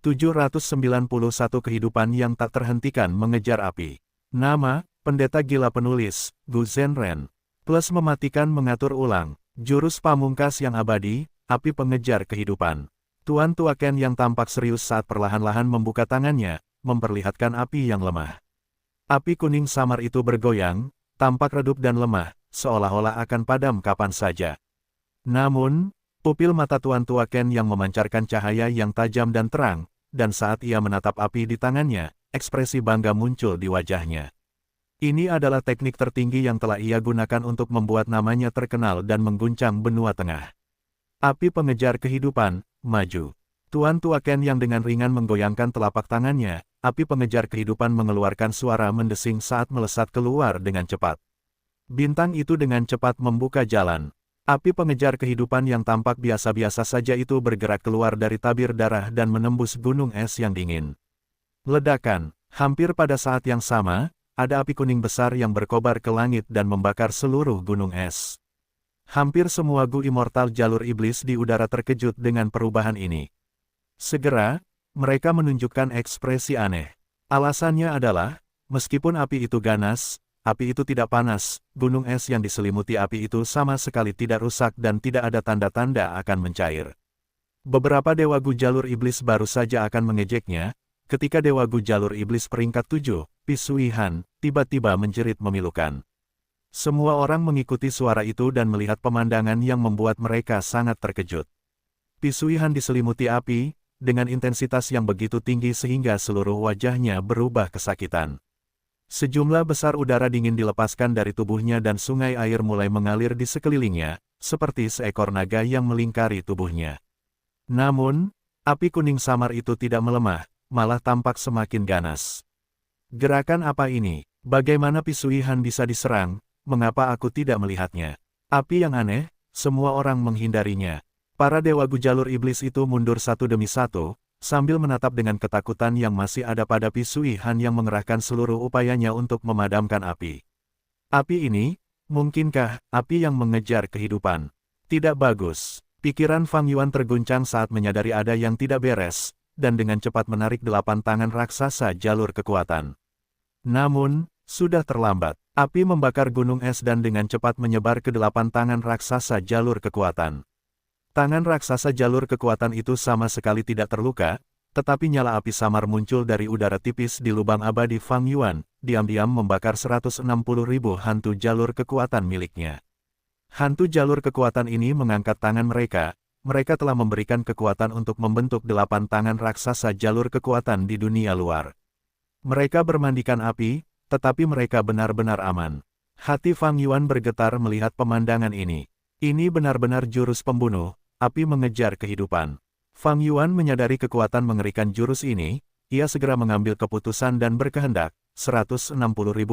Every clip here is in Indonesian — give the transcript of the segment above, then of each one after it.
791 kehidupan yang tak terhentikan mengejar api. Nama, pendeta gila penulis, Gu Zhenren. Plus mematikan mengatur ulang, jurus pamungkas yang abadi, api pengejar kehidupan. Tuan Tua Ken yang tampak serius saat perlahan-lahan membuka tangannya, memperlihatkan api yang lemah. Api kuning samar itu bergoyang, tampak redup dan lemah, seolah-olah akan padam kapan saja. Namun, pupil mata Tuan Tua Ken yang memancarkan cahaya yang tajam dan terang, dan saat ia menatap api di tangannya, ekspresi bangga muncul di wajahnya. Ini adalah teknik tertinggi yang telah ia gunakan untuk membuat namanya terkenal dan mengguncang benua tengah. Api pengejar kehidupan, maju. Tuan Tua Ken yang dengan ringan menggoyangkan telapak tangannya, api pengejar kehidupan mengeluarkan suara mendesing saat melesat keluar dengan cepat. Bintang itu dengan cepat membuka jalan. Api pengejar kehidupan yang tampak biasa-biasa saja itu bergerak keluar dari tabir darah dan menembus gunung es yang dingin. Ledakan, hampir pada saat yang sama, ada api kuning besar yang berkobar ke langit dan membakar seluruh gunung es. Hampir semua Gu Immortal jalur iblis di udara terkejut dengan perubahan ini. Segera, mereka menunjukkan ekspresi aneh. Alasannya adalah, meskipun api itu ganas, api itu tidak panas, gunung es yang diselimuti api itu sama sekali tidak rusak dan tidak ada tanda-tanda akan mencair. Beberapa dewa Gu jalur iblis baru saja akan mengejeknya, ketika dewa Gu jalur iblis peringkat 7, Pisui Han, tiba-tiba menjerit memilukan. Semua orang mengikuti suara itu dan melihat pemandangan yang membuat mereka sangat terkejut. Pisui Han diselimuti api, dengan intensitas yang begitu tinggi sehingga seluruh wajahnya berubah kesakitan. Sejumlah besar udara dingin dilepaskan dari tubuhnya dan sungai air mulai mengalir di sekelilingnya, seperti seekor naga yang melingkari tubuhnya. Namun, api kuning samar itu tidak melemah, malah tampak semakin ganas. Gerakan apa ini? Bagaimana Pisui Han bisa diserang? Mengapa aku tidak melihatnya? Api yang aneh, semua orang menghindarinya. Para dewa Gu jalur iblis itu mundur satu demi satu, sambil menatap dengan ketakutan yang masih ada pada Pisui Han yang mengerahkan seluruh upayanya untuk memadamkan api. Api ini, mungkinkah api yang mengejar kehidupan? Tidak bagus. Pikiran Fang Yuan terguncang saat menyadari ada yang tidak beres, dan dengan cepat menarik 8 tangan raksasa jalur kekuatan. Namun, sudah terlambat. Api membakar gunung es dan dengan cepat menyebar ke 8 tangan raksasa jalur kekuatan. Tangan raksasa jalur kekuatan itu sama sekali tidak terluka, tetapi nyala api samar muncul dari udara tipis di lubang abadi Fang Yuan, diam-diam membakar 160.000 hantu jalur kekuatan miliknya. Hantu jalur kekuatan ini mengangkat tangan mereka telah memberikan kekuatan untuk membentuk 8 tangan raksasa jalur kekuatan di dunia luar. Mereka bermandikan api, tetapi mereka benar-benar aman. Hati Fang Yuan bergetar melihat pemandangan ini. Ini benar-benar jurus pembunuh. Api mengejar kehidupan. Fang Yuan menyadari kekuatan mengerikan jurus ini, ia segera mengambil keputusan dan berkehendak, 160.000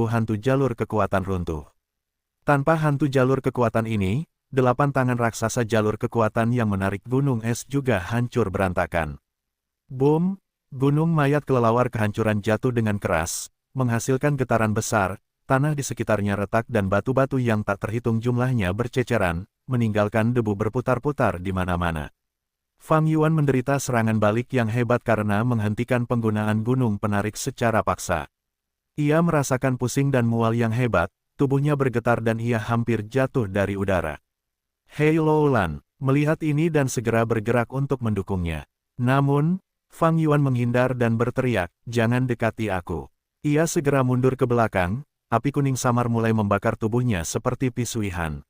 hantu jalur kekuatan runtuh. Tanpa hantu jalur kekuatan ini, 8 tangan raksasa jalur kekuatan yang menarik gunung es juga hancur berantakan. Boom! Gunung mayat kelelawar kehancuran jatuh dengan keras, menghasilkan getaran besar, tanah di sekitarnya retak dan batu-batu yang tak terhitung jumlahnya berceceran, meninggalkan debu berputar-putar di mana-mana. Fang Yuan menderita serangan balik yang hebat karena menghentikan penggunaan gunung penarik secara paksa. Ia merasakan pusing dan mual yang hebat, tubuhnya bergetar dan ia hampir jatuh dari udara. Hei Loulan, melihat ini dan segera bergerak untuk mendukungnya. Namun, Fang Yuan menghindar dan berteriak, "Jangan dekati aku." Ia segera mundur ke belakang, api kuning samar mulai membakar tubuhnya seperti Pisui Han.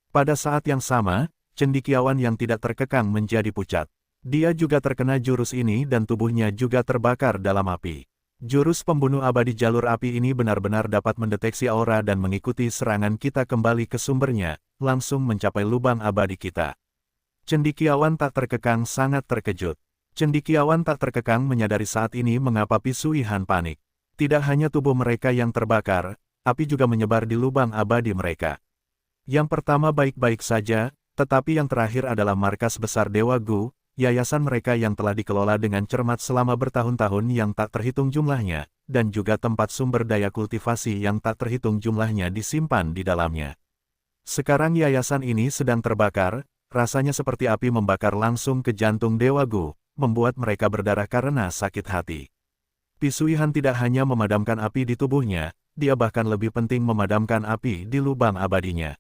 Pada saat yang sama, cendekiawan yang tidak terkekang menjadi pucat. Dia juga terkena jurus ini dan tubuhnya juga terbakar dalam api. Jurus pembunuh abadi jalur api ini benar-benar dapat mendeteksi aura dan mengikuti serangan kita kembali ke sumbernya, langsung mencapai lubang abadi kita. Cendekiawan tak terkekang sangat terkejut. Cendekiawan tak terkekang menyadari saat ini mengapa Pisui Han panik. Tidak hanya tubuh mereka yang terbakar, api juga menyebar di lubang abadi mereka. Yang pertama baik-baik saja, tetapi yang terakhir adalah markas besar Dewa Gu, yayasan mereka yang telah dikelola dengan cermat selama bertahun-tahun yang tak terhitung jumlahnya, dan juga tempat sumber daya kultivasi yang tak terhitung jumlahnya disimpan di dalamnya. Sekarang yayasan ini sedang terbakar, rasanya seperti api membakar langsung ke jantung Dewa Gu, membuat mereka berdarah karena sakit hati. Pisuihan tidak hanya memadamkan api di tubuhnya, dia bahkan lebih penting memadamkan api di lubang abadinya.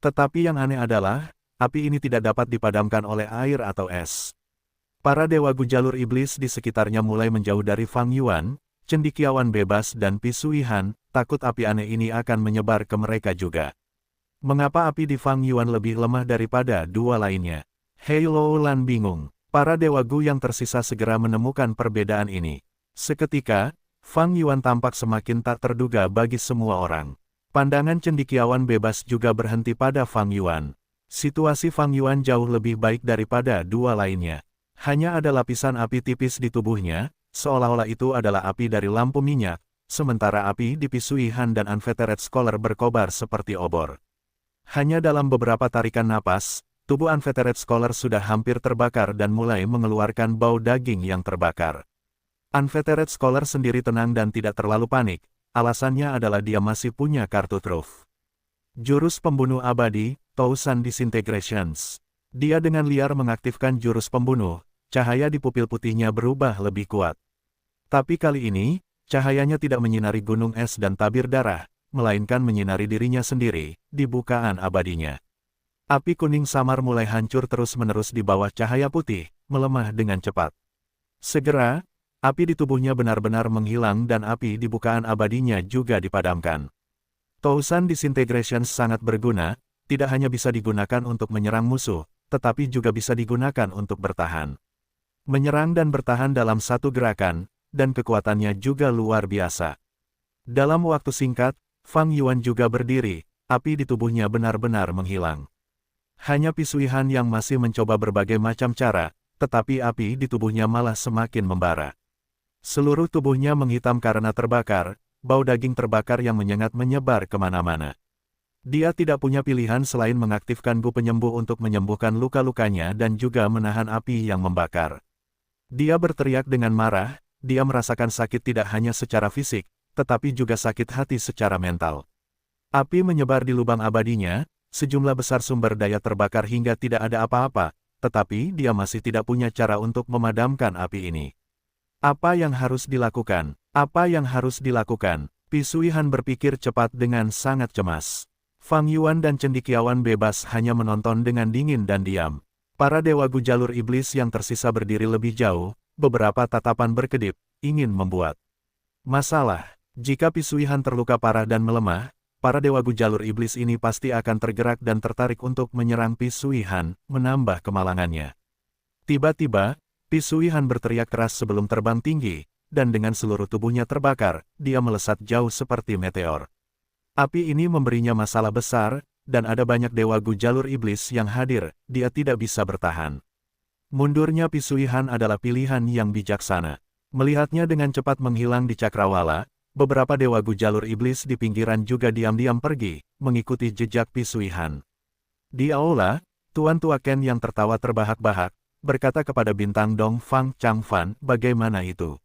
Tetapi yang aneh adalah, api ini tidak dapat dipadamkan oleh air atau es. Para dewa jalur iblis di sekitarnya mulai menjauh dari Fang Yuan, cendekiawan bebas dan Pisuihan, takut api aneh ini akan menyebar ke mereka juga. Mengapa api di Fang Yuan lebih lemah daripada dua lainnya? Hei Lo Lan bingung. Para dewa Gu yang tersisa segera menemukan perbedaan ini. Seketika, Fang Yuan tampak semakin tak terduga bagi semua orang. Pandangan cendekiawan bebas juga berhenti pada Fang Yuan. Situasi Fang Yuan jauh lebih baik daripada dua lainnya. Hanya ada lapisan api tipis di tubuhnya, seolah-olah itu adalah api dari lampu minyak, sementara api di Pisuihan dan Unfeathered Scholar berkobar seperti obor. Hanya dalam beberapa tarikan napas, tubuh Unfeathered Scholar sudah hampir terbakar dan mulai mengeluarkan bau daging yang terbakar. Unfeathered Scholar sendiri tenang dan tidak terlalu panik, alasannya adalah dia masih punya kartu truf. Jurus pembunuh abadi, Tousan Disintegrations. Dia dengan liar mengaktifkan jurus pembunuh, cahaya di pupil putihnya berubah lebih kuat. Tapi kali ini, cahayanya tidak menyinari gunung es dan tabir darah, melainkan menyinari dirinya sendiri, di bukaan abadinya. Api kuning samar mulai hancur terus-menerus di bawah cahaya putih, melemah dengan cepat. Segera, api di tubuhnya benar-benar menghilang dan api di bukaan abadinya juga dipadamkan. Tousan Disintegration sangat berguna, tidak hanya bisa digunakan untuk menyerang musuh, tetapi juga bisa digunakan untuk bertahan. Menyerang dan bertahan dalam satu gerakan, dan kekuatannya juga luar biasa. Dalam waktu singkat, Fang Yuan juga berdiri, api di tubuhnya benar-benar menghilang. Hanya Pisuihan yang masih mencoba berbagai macam cara, tetapi api di tubuhnya malah semakin membara. Seluruh tubuhnya menghitam karena terbakar, bau daging terbakar yang menyengat menyebar kemana-mana. Dia tidak punya pilihan selain mengaktifkan Gu penyembuh untuk menyembuhkan luka-lukanya dan juga menahan api yang membakar. Dia berteriak dengan marah, dia merasakan sakit tidak hanya secara fisik, tetapi juga sakit hati secara mental. Api menyebar di lubang abadinya, sejumlah besar sumber daya terbakar hingga tidak ada apa-apa, tetapi dia masih tidak punya cara untuk memadamkan api ini. Apa yang harus dilakukan? Apa yang harus dilakukan? Pisuihan berpikir cepat dengan sangat cemas. Fang Yuan dan cendekiawan bebas hanya menonton dengan dingin dan diam. Para dewa Gu jalur iblis yang tersisa berdiri lebih jauh, beberapa tatapan berkedip, ingin membuat masalah. Jika Pisuihan terluka parah dan melemah, para dewa Gu jalur iblis ini pasti akan tergerak dan tertarik untuk menyerang Pisuihan, menambah kemalangannya. Tiba-tiba, Pisuihan berteriak keras sebelum terbang tinggi, dan dengan seluruh tubuhnya terbakar, dia melesat jauh seperti meteor. Api ini memberinya masalah besar, dan ada banyak dewa Gu jalur iblis yang hadir, dia tidak bisa bertahan. Mundurnya Pisuihan adalah pilihan yang bijaksana. Melihatnya dengan cepat menghilang di cakrawala, beberapa dewa Gu jalur iblis di pinggiran juga diam-diam pergi, mengikuti jejak Pisuihan. Di aula, Tuan Tua Ken yang tertawa terbahak-bahak, berkata kepada bintang Dong Fang Changfan, bagaimana itu?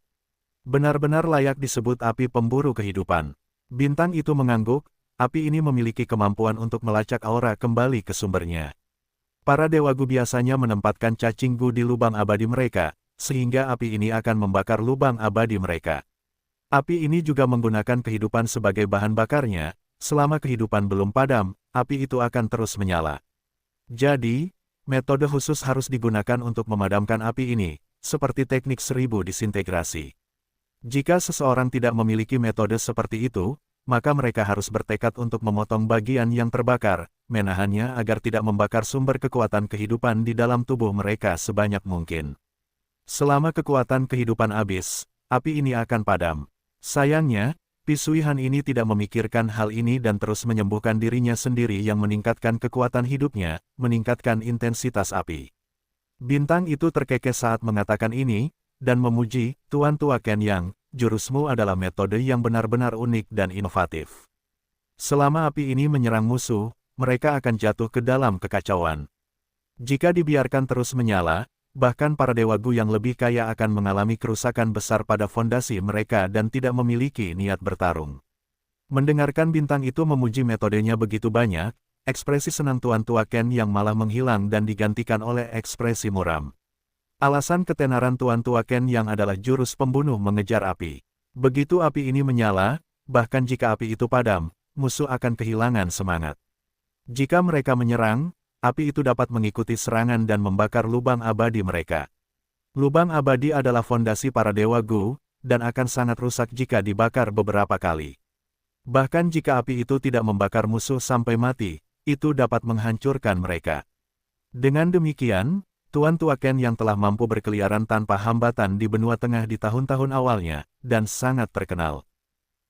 Benar-benar layak disebut api pemburu kehidupan. Bintang itu mengangguk, api ini memiliki kemampuan untuk melacak aura kembali ke sumbernya. Para dewa Gu biasanya menempatkan cacing Gu di lubang abadi mereka, sehingga api ini akan membakar lubang abadi mereka. Api ini juga menggunakan kehidupan sebagai bahan bakarnya, selama kehidupan belum padam, api itu akan terus menyala. Jadi, metode khusus harus digunakan untuk memadamkan api ini, seperti teknik 1000 disintegrasi. Jika seseorang tidak memiliki metode seperti itu, maka mereka harus bertekad untuk memotong bagian yang terbakar, menahannya agar tidak membakar sumber kekuatan kehidupan di dalam tubuh mereka sebanyak mungkin. Selama kekuatan kehidupan habis, api ini akan padam. Sayangnya, Pisuihan ini tidak memikirkan hal ini dan terus menyembuhkan dirinya sendiri yang meningkatkan kekuatan hidupnya, meningkatkan intensitas api. Bintang itu terkekeh saat mengatakan ini, dan memuji, Tuan Tua Ken Yang, jurusmu adalah metode yang benar-benar unik dan inovatif. Selama api ini menyerang musuh, mereka akan jatuh ke dalam kekacauan. Jika dibiarkan terus menyala, bahkan para dewa Gu yang lebih kaya akan mengalami kerusakan besar pada fondasi mereka dan tidak memiliki niat bertarung. Mendengarkan bintang itu memuji metodenya begitu banyak, ekspresi senang Tuan Tua Ken yang malah menghilang dan digantikan oleh ekspresi muram. Alasan ketenaran Tuan Tua Ken yang adalah jurus pembunuh mengejar api. Begitu api ini menyala, bahkan jika api itu padam, musuh akan kehilangan semangat. Jika mereka menyerang, api itu dapat mengikuti serangan dan membakar lubang abadi mereka. Lubang abadi adalah fondasi para Dewa Gu, dan akan sangat rusak jika dibakar beberapa kali. Bahkan jika api itu tidak membakar musuh sampai mati, itu dapat menghancurkan mereka. Dengan demikian, Tuan Tua Ken yang telah mampu berkeliaran tanpa hambatan di benua tengah di tahun-tahun awalnya, dan sangat terkenal.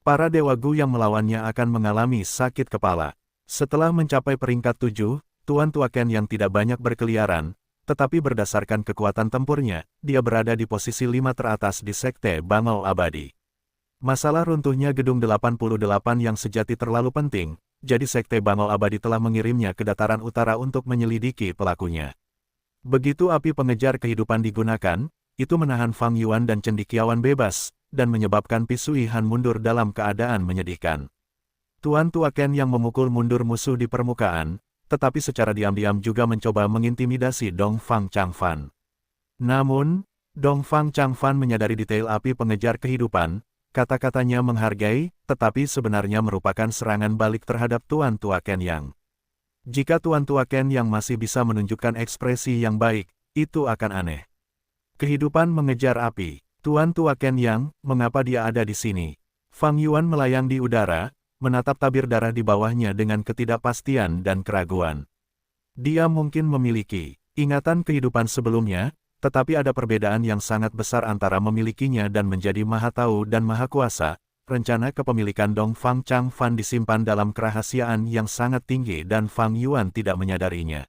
Para Dewa Gu yang melawannya akan mengalami sakit kepala. Setelah mencapai peringkat 7, Tuan Tua Ken yang tidak banyak berkeliaran, tetapi berdasarkan kekuatan tempurnya, dia berada di posisi 5 teratas di Sekte Bangau Abadi. Masalah runtuhnya Gedung 88 yang sejati terlalu penting, jadi Sekte Bangau Abadi telah mengirimnya ke dataran utara untuk menyelidiki pelakunya. Begitu api pengejar kehidupan digunakan, itu menahan Fang Yuan dan cendekiawan bebas, dan menyebabkan Pisui Han mundur dalam keadaan menyedihkan. Tuan Tua Ken yang memukul mundur musuh di permukaan, tetapi secara diam-diam juga mencoba mengintimidasi Dong Fang Changfan. Namun, Dong Fang Changfan menyadari detail api pengejar kehidupan, kata-katanya menghargai, tetapi sebenarnya merupakan serangan balik terhadap Tuan Tua Ken yang. Jika Tuan Tua Ken yang masih bisa menunjukkan ekspresi yang baik, itu akan aneh. Kehidupan mengejar api. Tuan Tua Ken yang, mengapa dia ada di sini? Fang Yuan melayang di udara, menatap tabir darah di bawahnya dengan ketidakpastian dan keraguan. Dia mungkin memiliki ingatan kehidupan sebelumnya, tetapi ada perbedaan yang sangat besar antara memilikinya dan menjadi maha tahu dan maha kuasa. Rencana kepemilikan Dong Fang Changfan disimpan dalam kerahasiaan yang sangat tinggi dan Fang Yuan tidak menyadarinya.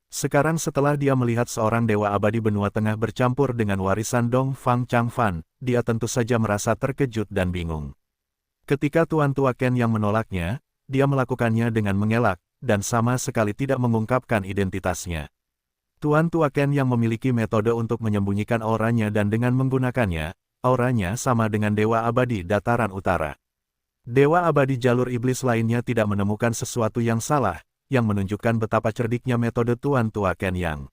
Sekarang setelah dia melihat seorang dewa abadi benua tengah bercampur dengan warisan Dong Fang Changfan, dia tentu saja merasa terkejut dan bingung. Ketika Tuan Tua Ken yang menolaknya, dia melakukannya dengan mengelak, dan sama sekali tidak mengungkapkan identitasnya. Tuan Tua Ken yang memiliki metode untuk menyembunyikan auranya dan dengan menggunakannya, auranya sama dengan Dewa Abadi Dataran Utara. Dewa Abadi jalur iblis lainnya tidak menemukan sesuatu yang salah, yang menunjukkan betapa cerdiknya metode Tuan Tua Ken yang.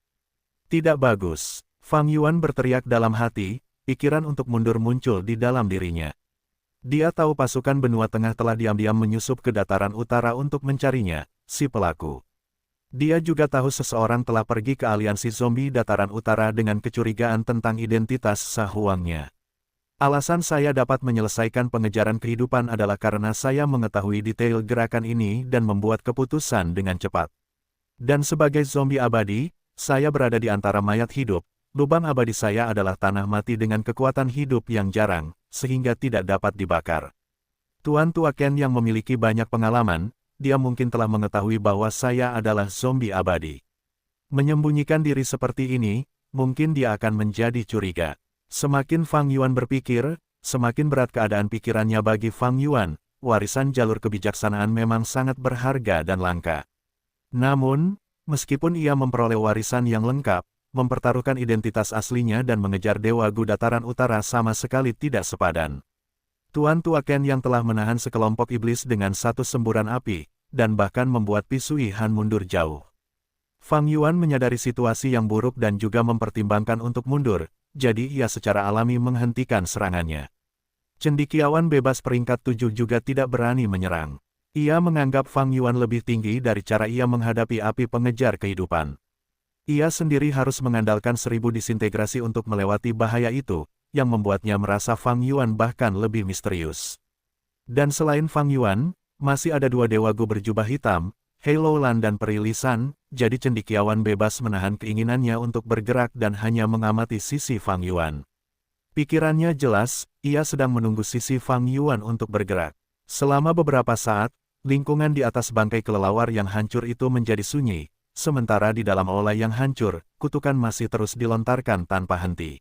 Tidak bagus. Fang Yuan berteriak dalam hati, pikiran untuk mundur muncul di dalam dirinya. Dia tahu pasukan benua tengah telah diam-diam menyusup ke dataran utara untuk mencarinya, si pelaku. Dia juga tahu seseorang telah pergi ke aliansi zombie dataran utara dengan kecurigaan tentang identitas sahuangnya. Alasan saya dapat menyelesaikan pengejaran kehidupan adalah karena saya mengetahui detail gerakan ini dan membuat keputusan dengan cepat. Dan sebagai zombie abadi, saya berada di antara mayat hidup. Lubang abadi saya adalah tanah mati dengan kekuatan hidup yang jarang, sehingga tidak dapat dibakar. Tuan Tua Ken yang memiliki banyak pengalaman, dia mungkin telah mengetahui bahwa saya adalah zombie abadi. Menyembunyikan diri seperti ini, mungkin dia akan menjadi curiga. Semakin Fang Yuan berpikir, semakin berat keadaan pikirannya bagi Fang Yuan. Warisan jalur kebijaksanaan memang sangat berharga dan langka. Namun, meskipun ia memperoleh warisan yang lengkap, mempertaruhkan identitas aslinya dan mengejar Dewa Gu Dataran Utara sama sekali tidak sepadan. Tuan Tua Ken yang telah menahan sekelompok iblis dengan satu semburan api, dan bahkan membuat Pisui Han mundur jauh. Fang Yuan menyadari situasi yang buruk dan juga mempertimbangkan untuk mundur, jadi ia secara alami menghentikan serangannya. Cendekiawan bebas peringkat 7 juga tidak berani menyerang. Ia menganggap Fang Yuan lebih tinggi dari cara ia menghadapi api pengejar kehidupan. Ia sendiri harus mengandalkan 1000 disintegrasi untuk melewati bahaya itu, yang membuatnya merasa Fang Yuan bahkan lebih misterius. Dan selain Fang Yuan, masih ada dua Dewa Gu berjubah hitam, Hei Lan dan Peri Lisan, jadi cendekiawan bebas menahan keinginannya untuk bergerak dan hanya mengamati sisi Fang Yuan. Pikirannya jelas, ia sedang menunggu sisi Fang Yuan untuk bergerak. Selama beberapa saat, lingkungan di atas bangkai kelelawar yang hancur itu menjadi sunyi, sementara di dalam aula yang hancur, kutukan masih terus dilontarkan tanpa henti.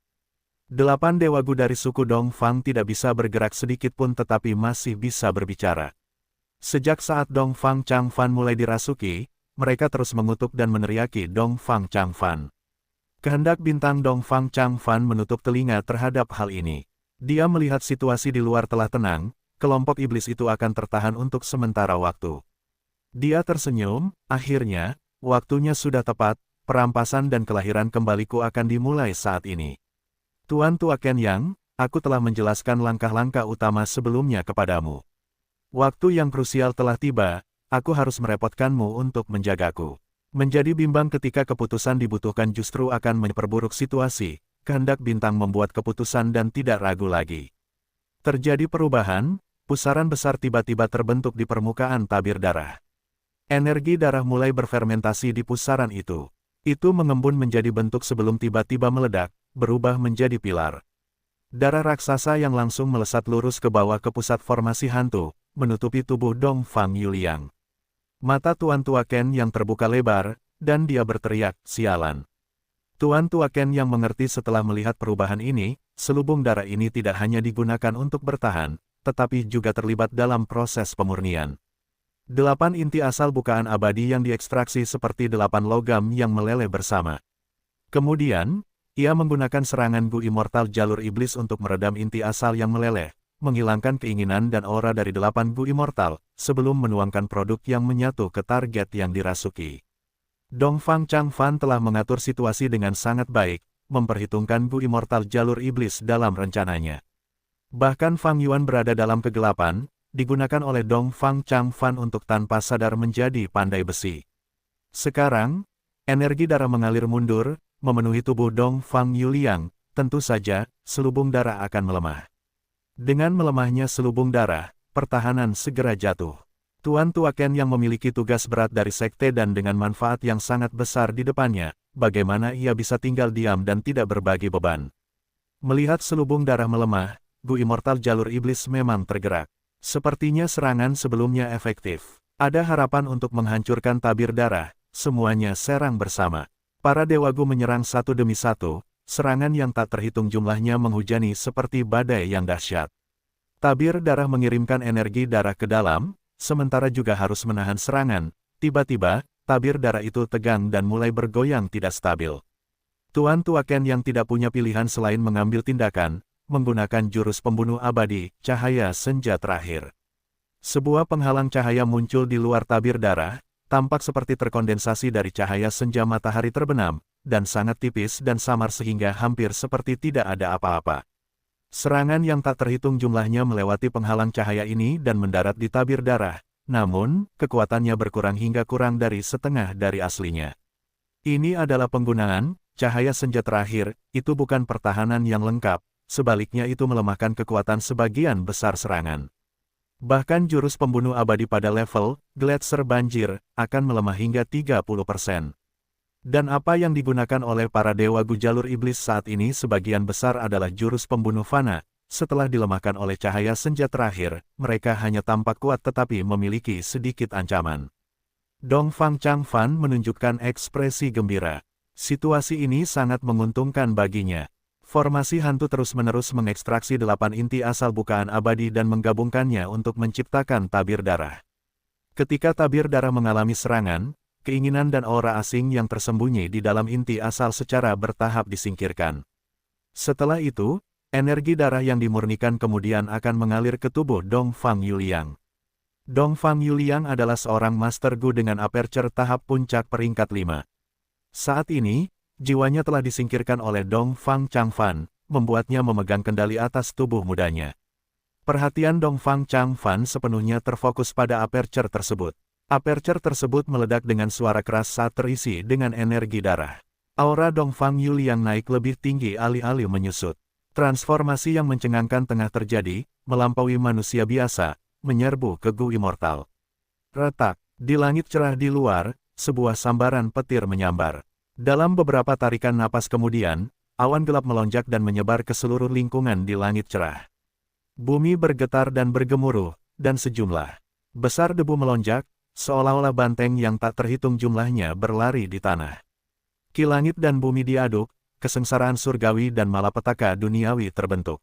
8 Dewa Gu dari suku Dong Fang tidak bisa bergerak sedikit pun tetapi masih bisa berbicara. Sejak saat Dong Fang Changfan mulai dirasuki, mereka terus mengutuk dan meneriaki Dong Fang Changfan. Kehendak bintang Dong Fang Changfan menutup telinga terhadap hal ini. Dia melihat situasi di luar telah tenang, kelompok iblis itu akan tertahan untuk sementara waktu. Dia tersenyum, akhirnya, waktunya sudah tepat, perampasan dan kelahiran kembaliku akan dimulai saat ini. Tuan Tua Ken Yang, aku telah menjelaskan langkah-langkah utama sebelumnya kepadamu. Waktu yang krusial telah tiba, aku harus merepotkanmu untuk menjagaku. Menjadi bimbang ketika keputusan dibutuhkan justru akan memperburuk situasi, kehendak bintang membuat keputusan dan tidak ragu lagi. Terjadi perubahan, pusaran besar tiba-tiba terbentuk di permukaan tabir darah. Energi darah mulai berfermentasi di pusaran itu. Itu mengembun menjadi bentuk sebelum tiba-tiba meledak, berubah menjadi pilar. Darah raksasa yang langsung melesat lurus ke bawah ke pusat formasi hantu, menutupi tubuh Dongfang Yuliang. Mata Tuan Tua Ken yang terbuka lebar, dan dia berteriak, sialan. Tuan Tua Ken yang mengerti setelah melihat perubahan ini, selubung darah ini tidak hanya digunakan untuk bertahan, tetapi juga terlibat dalam proses pemurnian. 8 inti asal bukaan abadi yang diekstraksi seperti 8 logam yang meleleh bersama. Kemudian, ia menggunakan serangan Gu Immortal Jalur Iblis untuk meredam inti asal yang meleleh, menghilangkan keinginan dan aura dari 8 Gu Immortal, sebelum menuangkan produk yang menyatu ke target yang dirasuki. Dongfang Changfan telah mengatur situasi dengan sangat baik, memperhitungkan Gu Immortal Jalur Iblis dalam rencananya. Bahkan Fang Yuan berada dalam kegelapan, digunakan oleh Dongfang Changfan untuk tanpa sadar menjadi pandai besi. Sekarang, energi darah mengalir mundur, memenuhi tubuh Dongfang Yuliang, tentu saja, selubung darah akan melemah. Dengan melemahnya selubung darah, pertahanan segera jatuh. Tuan Tua Ken yang memiliki tugas berat dari sekte dan dengan manfaat yang sangat besar di depannya, bagaimana ia bisa tinggal diam dan tidak berbagi beban. Melihat selubung darah melemah, Gu Immortal Jalur Iblis memang tergerak. Sepertinya serangan sebelumnya efektif. Ada harapan untuk menghancurkan tabir darah, semuanya serang bersama. Para Dewa Gu menyerang satu demi satu, serangan yang tak terhitung jumlahnya menghujani seperti badai yang dahsyat. Tabir darah mengirimkan energi darah ke dalam, sementara juga harus menahan serangan. Tiba-tiba, tabir darah itu tegang dan mulai bergoyang tidak stabil. Tuan Tua Ken yang tidak punya pilihan selain mengambil tindakan, menggunakan jurus pembunuh abadi, cahaya senja terakhir. Sebuah penghalang cahaya muncul di luar tabir darah, tampak seperti terkondensasi dari cahaya senja matahari terbenam, dan sangat tipis dan samar sehingga hampir seperti tidak ada apa-apa. Serangan yang tak terhitung jumlahnya melewati penghalang cahaya ini dan mendarat di tabir darah, namun, kekuatannya berkurang hingga kurang dari setengah dari aslinya. Ini adalah penggunaan cahaya senja terakhir, itu bukan pertahanan yang lengkap. Sebaliknya itu melemahkan kekuatan sebagian besar serangan. Bahkan jurus pembunuh abadi pada level Gletser Banjir akan melemah hingga 30%. Dan apa yang digunakan oleh para Dewa Gu Jalur Iblis saat ini sebagian besar adalah jurus pembunuh fana. Setelah dilemahkan oleh cahaya senja terakhir, mereka hanya tampak kuat tetapi memiliki sedikit ancaman. Dongfang Changfan menunjukkan ekspresi gembira. Situasi ini sangat menguntungkan baginya. Formasi hantu terus-menerus mengekstraksi 8 inti asal bukaan abadi dan menggabungkannya untuk menciptakan tabir darah. Ketika tabir darah mengalami serangan, keinginan dan aura asing yang tersembunyi di dalam inti asal secara bertahap disingkirkan. Setelah itu, energi darah yang dimurnikan kemudian akan mengalir ke tubuh Dongfang Yuliang. Dongfang Yuliang adalah seorang Master Gu dengan aperture tahap puncak peringkat 5. Saat ini, jiwanya telah disingkirkan oleh Dongfang Changfan, membuatnya memegang kendali atas tubuh mudanya. Perhatian Dongfang Changfan sepenuhnya terfokus pada aperture tersebut. Aperture tersebut meledak dengan suara keras saat terisi dengan energi darah. Aura Dongfang Yuliang naik lebih tinggi alih-alih menyusut. Transformasi yang mencengangkan tengah terjadi, melampaui manusia biasa, menyerbu ke Gu Immortal. Retak, di langit cerah di luar, sebuah sambaran petir menyambar. Dalam beberapa tarikan napas kemudian, awan gelap melonjak dan menyebar ke seluruh lingkungan di langit cerah. Bumi bergetar dan bergemuruh, dan sejumlah besar debu melonjak, seolah-olah banteng yang tak terhitung jumlahnya berlari di tanah. Ki langit dan bumi diaduk, kesengsaraan surgawi dan malapetaka duniawi terbentuk.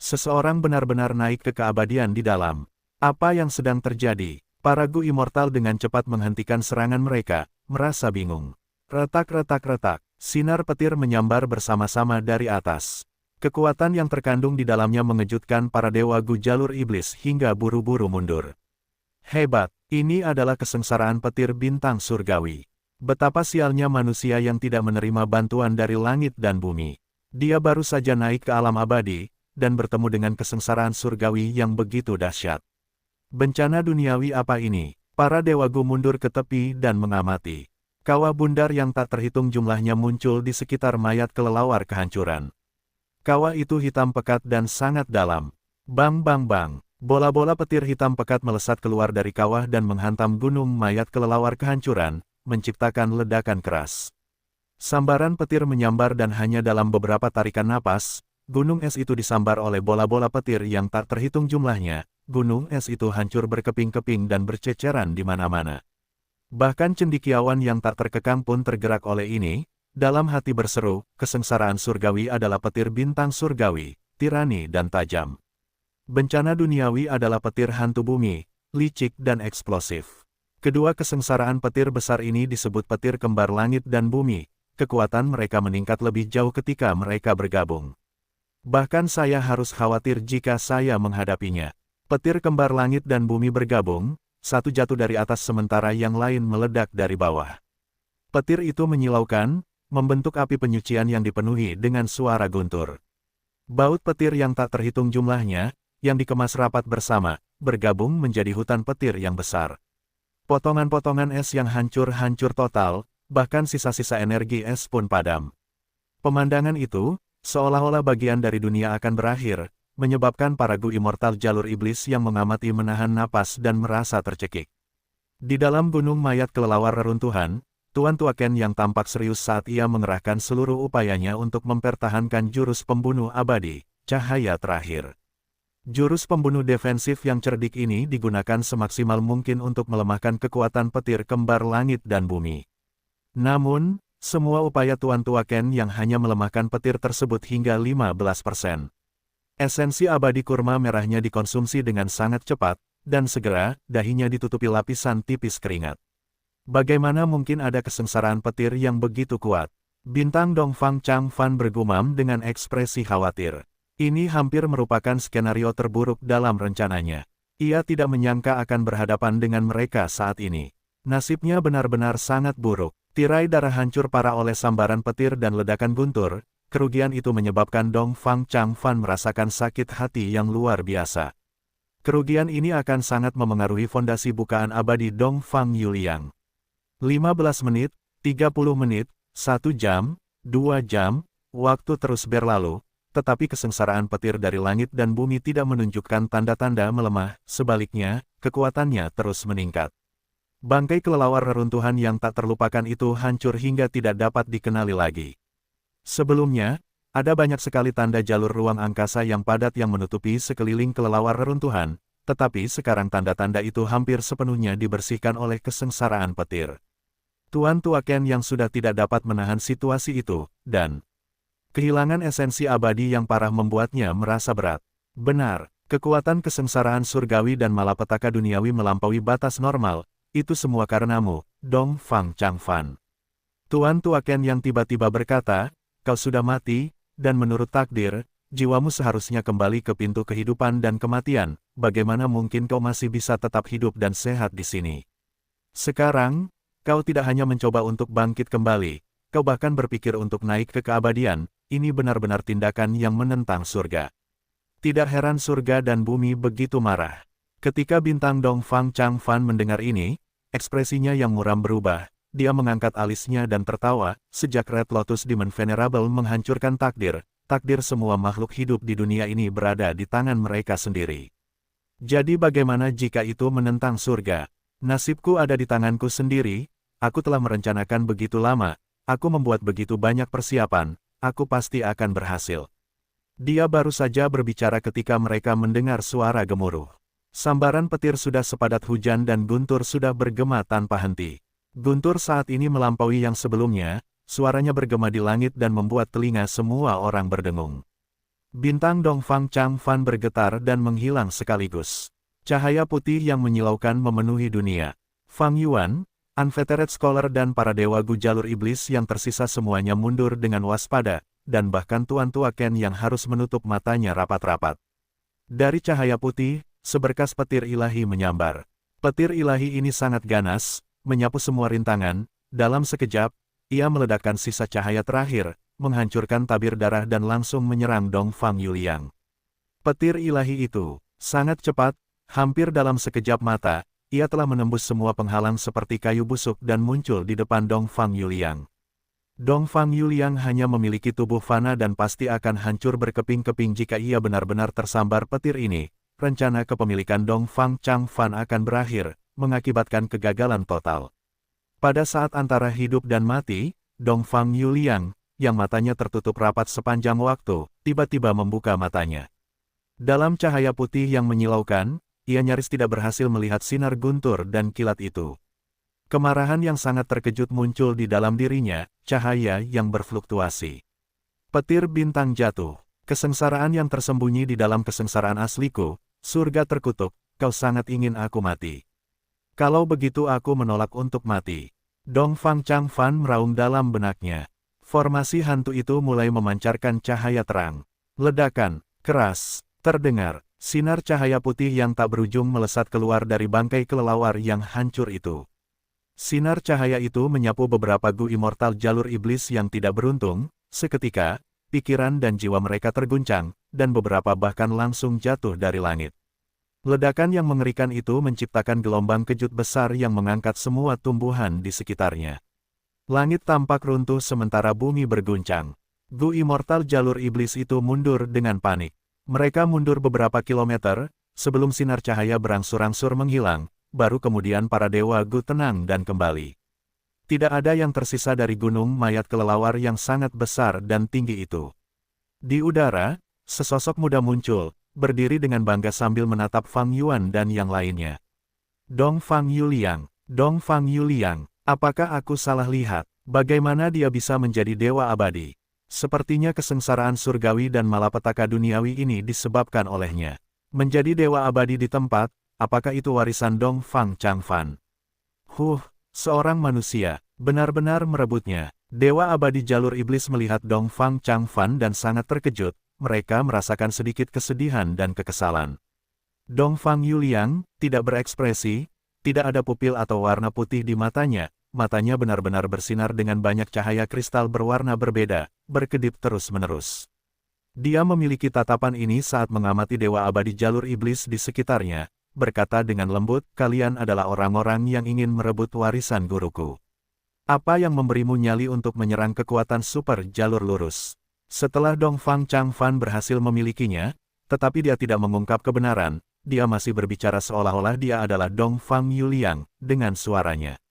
Seseorang benar-benar naik ke keabadian di dalam. Apa yang sedang terjadi? Para Gu Immortal dengan cepat menghentikan serangan mereka, merasa bingung. Retak-retak-retak, sinar petir menyambar bersama-sama dari atas. Kekuatan yang terkandung di dalamnya mengejutkan para Dewa Gu Jalur Iblis hingga buru-buru mundur. Hebat, ini adalah kesengsaraan petir bintang surgawi. Betapa sialnya manusia yang tidak menerima bantuan dari langit dan bumi. Dia baru saja naik ke alam abadi, dan bertemu dengan kesengsaraan surgawi yang begitu dahsyat. Bencana duniawi apa ini? Para dewagu mundur ke tepi dan mengamati. Kawah bundar yang tak terhitung jumlahnya muncul di sekitar mayat kelelawar kehancuran. Kawah itu hitam pekat dan sangat dalam. Bang bang bang. Bola-bola petir hitam pekat melesat keluar dari kawah dan menghantam gunung mayat kelelawar kehancuran, menciptakan ledakan keras. Sambaran petir menyambar dan hanya dalam beberapa tarikan napas, gunung es itu disambar oleh bola-bola petir yang tak terhitung jumlahnya. Gunung es itu hancur berkeping-keping dan berceceran di mana-mana. Bahkan cendekiawan yang tak terkekang pun tergerak oleh ini, dalam hati berseru, kesengsaraan surgawi adalah petir bintang surgawi, tirani dan tajam. Bencana duniawi adalah petir hantu bumi, licik dan eksplosif. Kedua kesengsaraan petir besar ini disebut petir kembar langit dan bumi, kekuatan mereka meningkat lebih jauh ketika mereka bergabung. Bahkan saya harus khawatir jika saya menghadapinya. Petir kembar langit dan bumi bergabung, satu jatuh dari atas sementara yang lain meledak dari bawah. Petir itu menyilaukan, membentuk api penyucian yang dipenuhi dengan suara guntur. Baut petir yang tak terhitung jumlahnya, yang dikemas rapat bersama, bergabung menjadi hutan petir yang besar. Potongan-potongan es yang hancur-hancur total, bahkan sisa-sisa energi es pun padam. Pemandangan itu, seolah-olah bagian dari dunia akan berakhir, menyebabkan para gu immortal jalur iblis yang mengamati menahan napas dan merasa tercekik. Di dalam gunung mayat kelelawar reruntuhan, Tuan Tuaken yang tampak serius saat ia mengerahkan seluruh upayanya untuk mempertahankan jurus pembunuh abadi, cahaya terakhir. Jurus pembunuh defensif yang cerdik ini digunakan semaksimal mungkin untuk melemahkan kekuatan petir kembar langit dan bumi. Namun, semua upaya Tuan Tuaken yang hanya melemahkan petir tersebut hingga 15%. Esensi abadi kurma merahnya dikonsumsi dengan sangat cepat, dan segera, dahinya ditutupi lapisan tipis keringat. Bagaimana mungkin ada kesengsaraan petir yang begitu kuat? Bintang Dongfang Changfan bergumam dengan ekspresi khawatir. Ini hampir merupakan skenario terburuk dalam rencananya. Ia tidak menyangka akan berhadapan dengan mereka saat ini. Nasibnya benar-benar sangat buruk. Tirai darah hancur parah oleh sambaran petir dan ledakan guntur. Kerugian itu menyebabkan Dongfang Changfan merasakan sakit hati yang luar biasa. Kerugian ini akan sangat memengaruhi fondasi bukaan abadi Dongfang Yuliang. 15 menit, 30 menit, 1 jam, 2 jam, waktu terus berlalu. Tetapi kesengsaraan petir dari langit dan bumi tidak menunjukkan tanda-tanda melemah, sebaliknya, kekuatannya terus meningkat. Bangkai kelelawar reruntuhan yang tak terlupakan itu hancur hingga tidak dapat dikenali lagi. Sebelumnya, ada banyak sekali tanda jalur ruang angkasa yang padat yang menutupi sekeliling kelelawar reruntuhan, tetapi sekarang tanda-tanda itu hampir sepenuhnya dibersihkan oleh kesengsaraan petir. Tuan Tuaken yang sudah tidak dapat menahan situasi itu, dan kehilangan esensi abadi yang parah membuatnya merasa berat. Benar, kekuatan kesengsaraan surgawi dan malapetaka duniawi melampaui batas normal, itu semua karenamu, Dongfang Changfan. Tuan Tuaken yang tiba-tiba berkata, kau sudah mati, dan menurut takdir, jiwamu seharusnya kembali ke pintu kehidupan dan kematian, bagaimana mungkin kau masih bisa tetap hidup dan sehat di sini? Sekarang, kau tidak hanya mencoba untuk bangkit kembali, kau bahkan berpikir untuk naik ke keabadian. Ini benar-benar tindakan yang menentang surga. Tidak heran surga dan bumi begitu marah. Ketika bintang Dongfang Changfan mendengar ini, ekspresinya yang muram berubah. Dia mengangkat alisnya dan tertawa. Sejak Red Lotus Demon Venerable menghancurkan takdir semua makhluk hidup di dunia ini berada di tangan mereka sendiri. Jadi bagaimana jika itu menentang surga? Nasibku ada di tanganku sendiri. Aku telah merencanakan begitu lama. Aku membuat begitu banyak persiapan. Aku pasti akan berhasil. Dia baru saja berbicara ketika mereka mendengar suara gemuruh. Sambaran petir sudah sepadat hujan dan guntur sudah bergema tanpa henti. Guntur saat ini melampaui yang sebelumnya, suaranya bergema di langit dan membuat telinga semua orang berdengung. Bintang Dongfang Changfan bergetar dan menghilang sekaligus. Cahaya putih yang menyilaukan memenuhi dunia. Fang Yuan, Unfettered Scholar dan para dewa gu jalur iblis yang tersisa semuanya mundur dengan waspada, dan bahkan Tuan Tuaken yang harus menutup matanya rapat-rapat. Dari cahaya putih, seberkas petir ilahi menyambar. Petir ilahi ini sangat ganas, menyapu semua rintangan, Dalam sekejap, ia meledakkan sisa cahaya terakhir, menghancurkan tabir darah dan langsung menyerang Dongfang Yuliang. Petir ilahi itu sangat cepat, hampir dalam sekejap mata, ia telah menembus semua penghalang seperti kayu busuk dan muncul di depan Dongfang Yuliang. Dongfang Yuliang hanya memiliki tubuh fana dan pasti akan hancur berkeping-keping jika ia benar-benar tersambar petir ini. Rencana kepemilikan Dongfang Changfan akan berakhir, mengakibatkan kegagalan total. Pada saat antara hidup dan mati, Dongfang Yuliang, yang matanya tertutup rapat sepanjang waktu, tiba-tiba membuka matanya. Dalam cahaya putih yang menyilaukan, ia nyaris tidak berhasil melihat sinar guntur dan kilat itu. Kemarahan yang sangat terkejut muncul di dalam dirinya, cahaya yang berfluktuasi. Petir bintang jatuh, kesengsaraan yang tersembunyi di dalam kesengsaraan asliku, surga terkutuk, kau sangat ingin aku mati. Kalau begitu aku menolak untuk mati. Dongfang Changfan meraung dalam benaknya. Formasi hantu itu mulai memancarkan cahaya terang. Ledakan, keras, terdengar, sinar cahaya putih yang tak berujung melesat keluar dari bangkai kelelawar yang hancur itu. Sinar cahaya itu menyapu beberapa gu immortal jalur iblis yang tidak beruntung, seketika, pikiran dan jiwa mereka terguncang, dan beberapa bahkan langsung jatuh dari langit. Ledakan yang mengerikan itu menciptakan gelombang kejut besar yang mengangkat semua tumbuhan di sekitarnya. Langit tampak runtuh sementara bumi berguncang. Gu immortal jalur iblis itu mundur dengan panik. Mereka mundur beberapa kilometer, sebelum sinar cahaya berangsur-angsur menghilang, baru kemudian para dewa Gu tenang dan kembali. Tidak ada yang tersisa dari gunung mayat kelelawar yang sangat besar dan tinggi itu. Di udara, sesosok muda muncul, berdiri dengan bangga sambil menatap Fang Yuan dan yang lainnya. Dongfang Yuliang, apakah aku salah lihat? Bagaimana dia bisa menjadi dewa abadi? Sepertinya kesengsaraan surgawi dan malapetaka duniawi ini disebabkan olehnya. Menjadi dewa abadi di tempat, apakah itu warisan Dongfang Changfan? Seorang manusia, benar-benar merebutnya. Dewa abadi jalur iblis melihat Dongfang Changfan dan sangat terkejut, mereka merasakan sedikit kesedihan dan kekesalan. Dongfang Yuliang tidak berekspresi, tidak ada pupil atau warna putih di matanya, matanya benar-benar bersinar dengan banyak cahaya kristal berwarna berbeda, berkedip terus-menerus. Dia memiliki tatapan ini saat mengamati dewa abadi jalur iblis di sekitarnya, berkata dengan lembut, kalian adalah orang-orang yang ingin merebut warisan guruku. Apa yang memberimu nyali untuk menyerang kekuatan super jalur lurus? Setelah Dongfang Changfan berhasil memilikinya, tetapi dia tidak mengungkap kebenaran, dia masih berbicara seolah-olah dia adalah Dongfang Yuliang, dengan suaranya.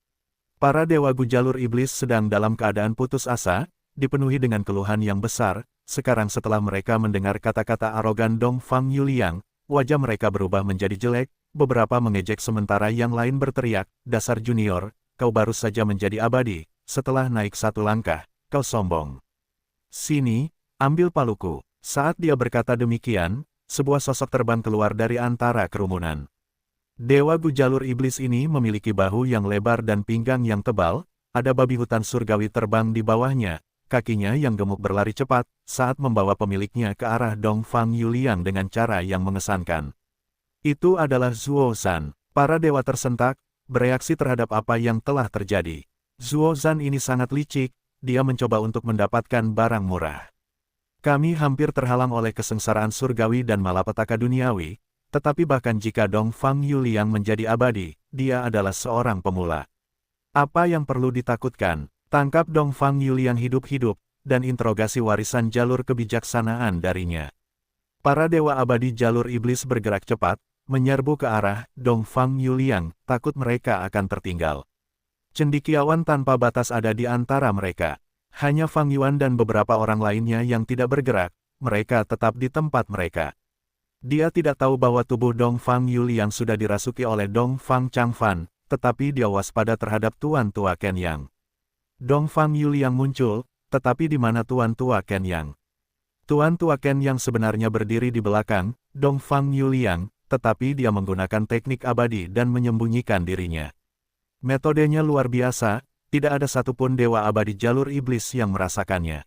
Para dewa Gu jalur iblis sedang dalam keadaan putus asa, dipenuhi dengan keluhan yang besar, sekarang setelah mereka mendengar kata-kata arogan Dongfang Yuliang, wajah mereka berubah menjadi jelek, beberapa mengejek sementara yang lain berteriak, dasar junior, kau baru saja menjadi abadi, setelah naik satu langkah, kau sombong. Sini, ambil paluku. Saat dia berkata demikian, sebuah sosok terbang keluar dari antara kerumunan. Dewa Gu jalur iblis ini memiliki bahu yang lebar dan pinggang yang tebal, ada babi hutan surgawi terbang di bawahnya, kakinya yang gemuk berlari cepat, saat membawa pemiliknya ke arah Dongfang Yuliang dengan cara yang mengesankan. Itu adalah Zuozan. Para dewa tersentak, bereaksi terhadap apa yang telah terjadi. Zuozan ini sangat licik, dia mencoba untuk mendapatkan barang murah. Kami hampir terhalang oleh kesengsaraan surgawi dan malapetaka duniawi, tetapi bahkan jika Dongfang Yuliang menjadi abadi, dia adalah seorang pemula. Apa yang perlu ditakutkan? Tangkap Dongfang Yuliang hidup-hidup, dan interogasi warisan jalur kebijaksanaan darinya. Para dewa abadi jalur iblis bergerak cepat, menyerbu ke arah Dongfang Yuliang, takut mereka akan tertinggal. Cendekiawan tanpa batas ada di antara mereka. Hanya Fang Yuan dan beberapa orang lainnya yang tidak bergerak, mereka tetap di tempat mereka. Dia tidak tahu bahwa tubuh Dongfang Yuliang sudah dirasuki oleh Dongfang Changfan, tetapi dia waspada terhadap Tuan Tua Kenyang. Dongfang Yuliang muncul, tetapi di mana Tuan Tua Kenyang? Tuan Tua Kenyang sebenarnya berdiri di belakang Dongfang Yuliang, tetapi dia menggunakan teknik abadi dan menyembunyikan dirinya. Metodenya luar biasa, tidak ada satupun dewa abadi jalur iblis yang merasakannya.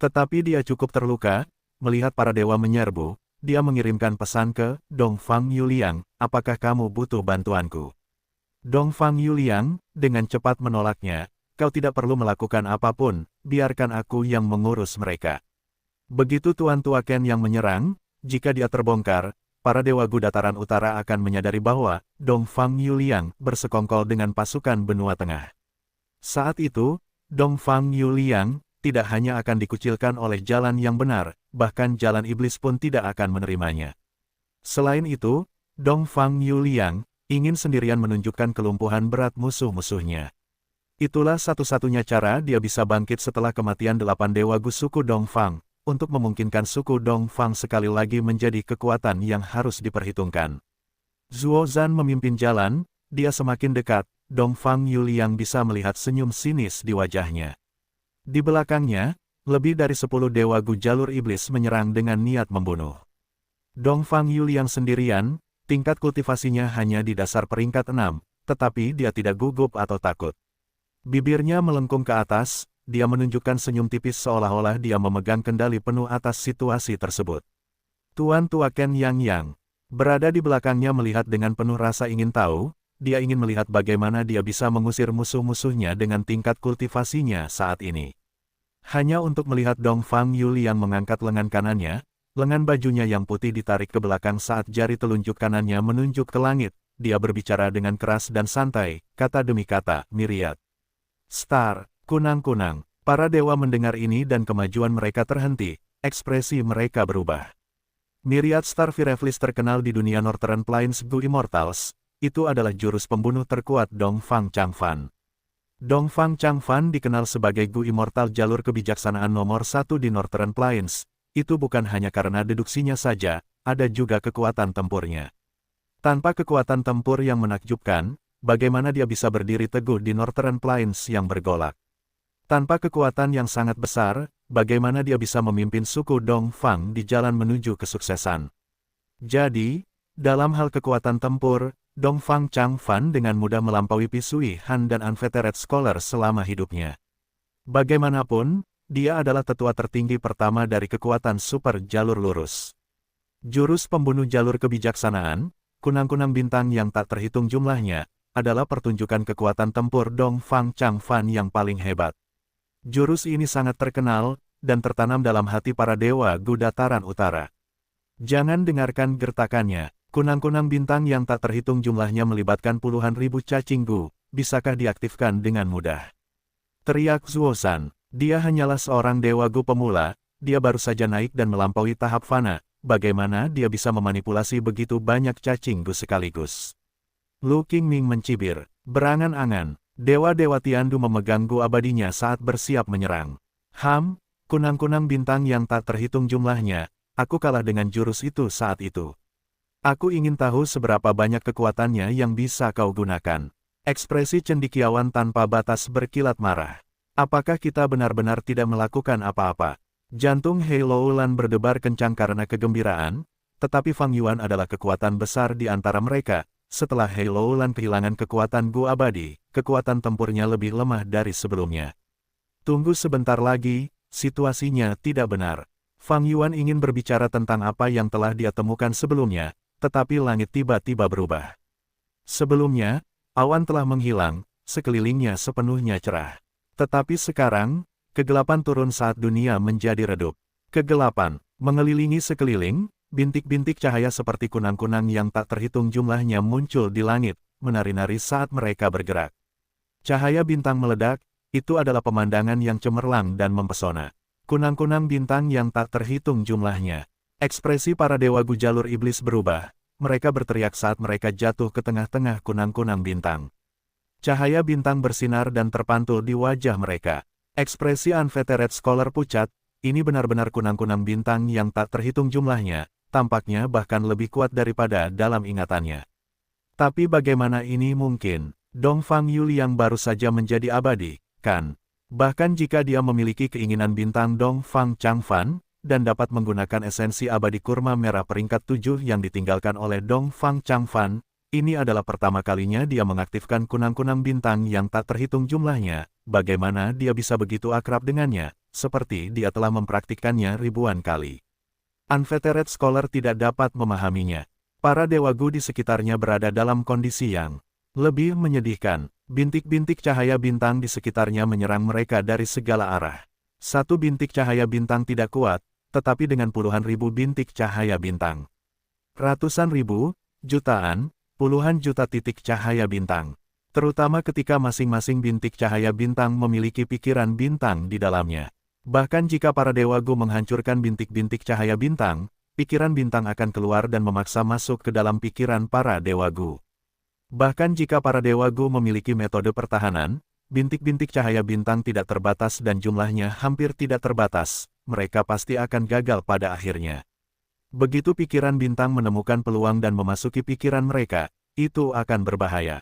Tetapi dia cukup terluka, melihat para dewa menyerbu, dia mengirimkan pesan ke Dongfang Yuliang, apakah kamu butuh bantuanku? Dongfang Yuliang, dengan cepat menolaknya, kau tidak perlu melakukan apapun, biarkan aku yang mengurus mereka. Begitu Tuan Tua Ken yang menyerang, jika dia terbongkar, para Dewa Gu Dataran Utara akan menyadari bahwa Dongfang Yuliang bersekongkol dengan pasukan benua tengah. Saat itu, Dongfang Yuliang tidak hanya akan dikucilkan oleh jalan yang benar, bahkan jalan iblis pun tidak akan menerimanya. Selain itu, Dongfang Yuliang ingin sendirian menunjukkan kelumpuhan berat musuh-musuhnya. Itulah satu-satunya cara dia bisa bangkit setelah kematian 8 Dewa Gu suku Dongfang, untuk memungkinkan suku Dongfang sekali lagi menjadi kekuatan yang harus diperhitungkan. Zuo Zan memimpin jalan, dia semakin dekat, Dongfang Yuliang bisa melihat senyum sinis di wajahnya. Di belakangnya, lebih dari 10 Dewa Gu jalur iblis menyerang dengan niat membunuh. Dongfang Yuliang sendirian, tingkat kultivasinya hanya di dasar peringkat 6, tetapi dia tidak gugup atau takut. Bibirnya melengkung ke atas, dia menunjukkan senyum tipis seolah-olah dia memegang kendali penuh atas situasi tersebut. Tuan Tua Ken Yang berada di belakangnya melihat dengan penuh rasa ingin tahu, dia ingin melihat bagaimana dia bisa mengusir musuh-musuhnya dengan tingkat kultivasinya saat ini. Hanya untuk melihat Dongfang Yuliang mengangkat lengan kanannya, lengan bajunya yang putih ditarik ke belakang saat jari telunjuk kanannya menunjuk ke langit, dia berbicara dengan keras dan santai, kata demi kata, Myriad Star, kunang-kunang. Para dewa mendengar ini dan kemajuan mereka terhenti, ekspresi mereka berubah. Myriad Star Fireflies terkenal di dunia Northern Plains Gu Immortals, itu adalah jurus pembunuh terkuat Dongfang Changfan. Dongfang Changfan dikenal sebagai Gu Immortal jalur kebijaksanaan nomor 1 di Northern Plains, itu bukan hanya karena deduksinya saja, ada juga kekuatan tempurnya. Tanpa kekuatan tempur yang menakjubkan, bagaimana dia bisa berdiri teguh di Northern Plains yang bergolak? Tanpa kekuatan yang sangat besar, bagaimana dia bisa memimpin suku Dongfang di jalan menuju kesuksesan? Jadi, dalam hal kekuatan tempur, Dongfang Changfan dengan mudah melampaui Pisui Han dan Unvetered Scholar selama hidupnya. Bagaimanapun, dia adalah tetua tertinggi pertama dari kekuatan super jalur lurus. Jurus pembunuh jalur kebijaksanaan, kunang-kunang bintang yang tak terhitung jumlahnya, adalah pertunjukan kekuatan tempur Dongfang Changfan yang paling hebat. Jurus ini sangat terkenal, dan tertanam dalam hati para dewa Gu Dataran Utara. Jangan dengarkan gertakannya. Kunang-kunang bintang yang tak terhitung jumlahnya melibatkan puluhan ribu cacing Gu, bisakah diaktifkan dengan mudah? Teriak Zuo Zan, dia hanyalah seorang dewa Gu pemula, dia baru saja naik dan melampaui tahap fana, bagaimana dia bisa memanipulasi begitu banyak cacing Gu sekaligus? Lu Qingming mencibir, berangan-angan, dewa-dewa Tiandu memegang Gu abadinya saat bersiap menyerang. Kunang-kunang bintang yang tak terhitung jumlahnya, aku kalah dengan jurus itu saat itu. Aku ingin tahu seberapa banyak kekuatannya yang bisa kau gunakan. Ekspresi cendekiawan tanpa batas berkilat marah. Apakah kita benar-benar tidak melakukan apa-apa? Jantung Hei Loulan berdebar kencang karena kegembiraan, tetapi Fang Yuan adalah kekuatan besar di antara mereka. Setelah Hei Loulan kehilangan kekuatan Gu abadi, kekuatan tempurnya lebih lemah dari sebelumnya. Tunggu sebentar lagi, situasinya tidak benar. Fang Yuan ingin berbicara tentang apa yang telah dia temukan sebelumnya, tetapi langit tiba-tiba berubah. Sebelumnya, awan telah menghilang, sekelilingnya sepenuhnya cerah. Tetapi sekarang, kegelapan turun saat dunia menjadi redup. Kegelapan mengelilingi sekeliling, bintik-bintik cahaya seperti kunang-kunang yang tak terhitung jumlahnya muncul di langit, menari-nari saat mereka bergerak. Cahaya bintang meledak, itu adalah pemandangan yang cemerlang dan mempesona. Kunang-kunang bintang yang tak terhitung jumlahnya. Ekspresi para dewa Gu jalur iblis berubah, mereka berteriak saat mereka jatuh ke tengah-tengah kunang-kunang bintang. Cahaya bintang bersinar dan terpantul di wajah mereka. Ekspresi Unvetered Scholar pucat, ini benar-benar kunang-kunang bintang yang tak terhitung jumlahnya, tampaknya bahkan lebih kuat daripada dalam ingatannya. Tapi bagaimana ini mungkin? Dongfang Yuliang baru saja menjadi abadi, kan? Bahkan jika dia memiliki keinginan bintang Dongfang Changfan, dan dapat menggunakan esensi abadi kurma merah peringkat 7 yang ditinggalkan oleh Dongfang Changfan, ini adalah pertama kalinya dia mengaktifkan kunang-kunang bintang yang tak terhitung jumlahnya. Bagaimana dia bisa begitu akrab dengannya, seperti dia telah mempraktikkannya ribuan kali. Unvetered Scholar tidak dapat memahaminya. Para dewa Gu di sekitarnya berada dalam kondisi yang Lebih menyedihkan, bintik-bintik cahaya bintang di sekitarnya menyerang mereka dari segala arah. Satu bintik cahaya bintang tidak kuat, tetapi dengan puluhan ribu bintik cahaya bintang. Ratusan ribu, jutaan, puluhan juta titik cahaya bintang. Terutama ketika masing-masing bintik cahaya bintang memiliki pikiran bintang di dalamnya. Bahkan jika para dewa Gu menghancurkan bintik-bintik cahaya bintang, pikiran bintang akan keluar dan memaksa masuk ke dalam pikiran para dewa Gu. Bahkan jika para dewa Gu memiliki metode pertahanan, bintik-bintik cahaya bintang tidak terbatas dan jumlahnya hampir tidak terbatas, mereka pasti akan gagal pada akhirnya. Begitu pikiran bintang menemukan peluang dan memasuki pikiran mereka, itu akan berbahaya.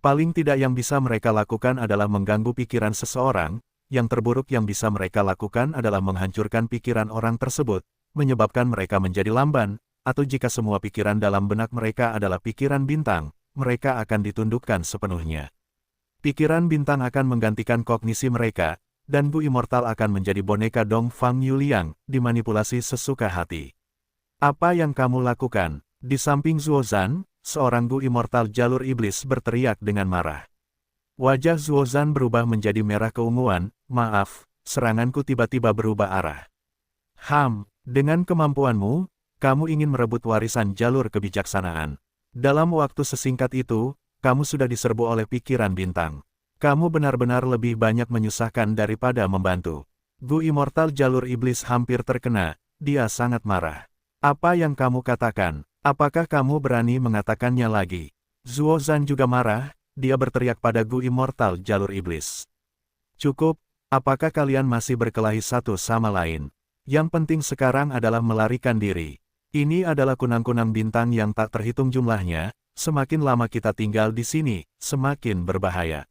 Paling tidak yang bisa mereka lakukan adalah mengganggu pikiran seseorang, yang terburuk yang bisa mereka lakukan adalah menghancurkan pikiran orang tersebut, menyebabkan mereka menjadi lamban, atau jika semua pikiran dalam benak mereka adalah pikiran bintang, mereka akan ditundukkan sepenuhnya. Pikiran bintang akan menggantikan kognisi mereka, dan Gu Immortal akan menjadi boneka Dongfang Yuliang, dimanipulasi sesuka hati. Apa yang kamu lakukan? Di samping Zuozan, seorang Gu Immortal jalur iblis berteriak dengan marah. Wajah Zuozan berubah menjadi merah keunguan, maaf, seranganku tiba-tiba berubah arah. Dengan kemampuanmu, kamu ingin merebut warisan jalur kebijaksanaan. Dalam waktu sesingkat itu, kamu sudah diserbu oleh pikiran bintang. Kamu benar-benar lebih banyak menyusahkan daripada membantu. Gu Immortal jalur iblis hampir terkena, dia sangat marah. Apa yang kamu katakan? Apakah kamu berani mengatakannya lagi? Zuozan juga marah, dia berteriak pada Gu Immortal jalur iblis. Cukup, apakah kalian masih berkelahi satu sama lain? Yang penting sekarang adalah melarikan diri. Ini adalah kunang-kunang bintang yang tak terhitung jumlahnya, semakin lama kita tinggal di sini, semakin berbahaya.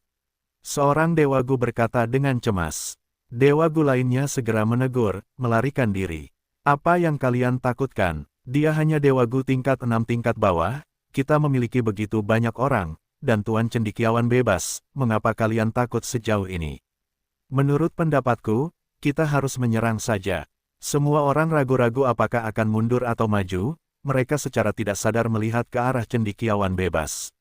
Seorang Dewa Gu berkata dengan cemas. Dewa Gu lainnya segera menegur, melarikan diri. Apa yang kalian takutkan? Dia hanya Dewa Gu tingkat 6 tingkat bawah, kita memiliki begitu banyak orang, dan Tuan Cendekiawan bebas, mengapa kalian takut sejauh ini? Menurut pendapatku, kita harus menyerang saja. Semua orang ragu-ragu apakah akan mundur atau maju, mereka secara tidak sadar melihat ke arah Cendekiawan bebas.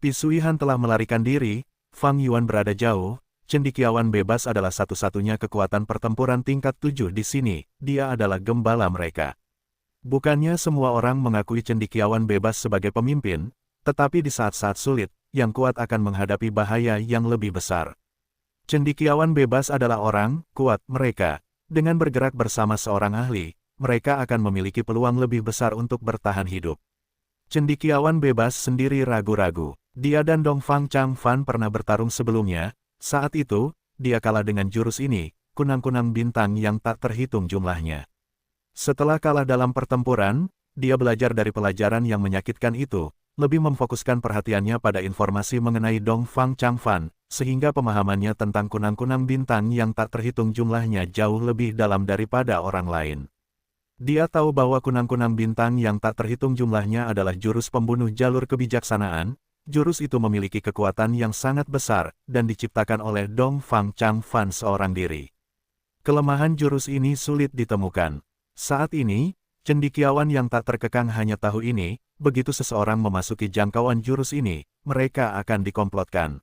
Pisuihan telah melarikan diri, Fang Yuan berada jauh, Cendekiawan bebas adalah satu-satunya kekuatan pertempuran tingkat 7 di sini, dia adalah gembala mereka. Bukannya semua orang mengakui Cendekiawan bebas sebagai pemimpin, tetapi di saat-saat sulit, yang kuat akan menghadapi bahaya yang lebih besar. Cendekiawan bebas adalah orang kuat mereka. Dengan bergerak bersama seorang ahli, mereka akan memiliki peluang lebih besar untuk bertahan hidup. Cendekiawan bebas sendiri ragu-ragu. Dia dan Dongfang Changfan pernah bertarung sebelumnya. Saat itu, dia kalah dengan jurus ini, kunang-kunang bintang yang tak terhitung jumlahnya. Setelah kalah dalam pertempuran, dia belajar dari pelajaran yang menyakitkan itu, lebih memfokuskan perhatiannya pada informasi mengenai Dongfang Changfan, sehingga pemahamannya tentang kunang-kunang bintang yang tak terhitung jumlahnya jauh lebih dalam daripada orang lain. Dia tahu bahwa kunang-kunang bintang yang tak terhitung jumlahnya adalah jurus pembunuh jalur kebijaksanaan. Jurus itu memiliki kekuatan yang sangat besar, dan diciptakan oleh Dongfang Changfan seorang diri. Kelemahan jurus ini sulit ditemukan. Saat ini, cendekiawan yang tak terkekang hanya tahu ini, begitu seseorang memasuki jangkauan jurus ini, mereka akan dikomplotkan.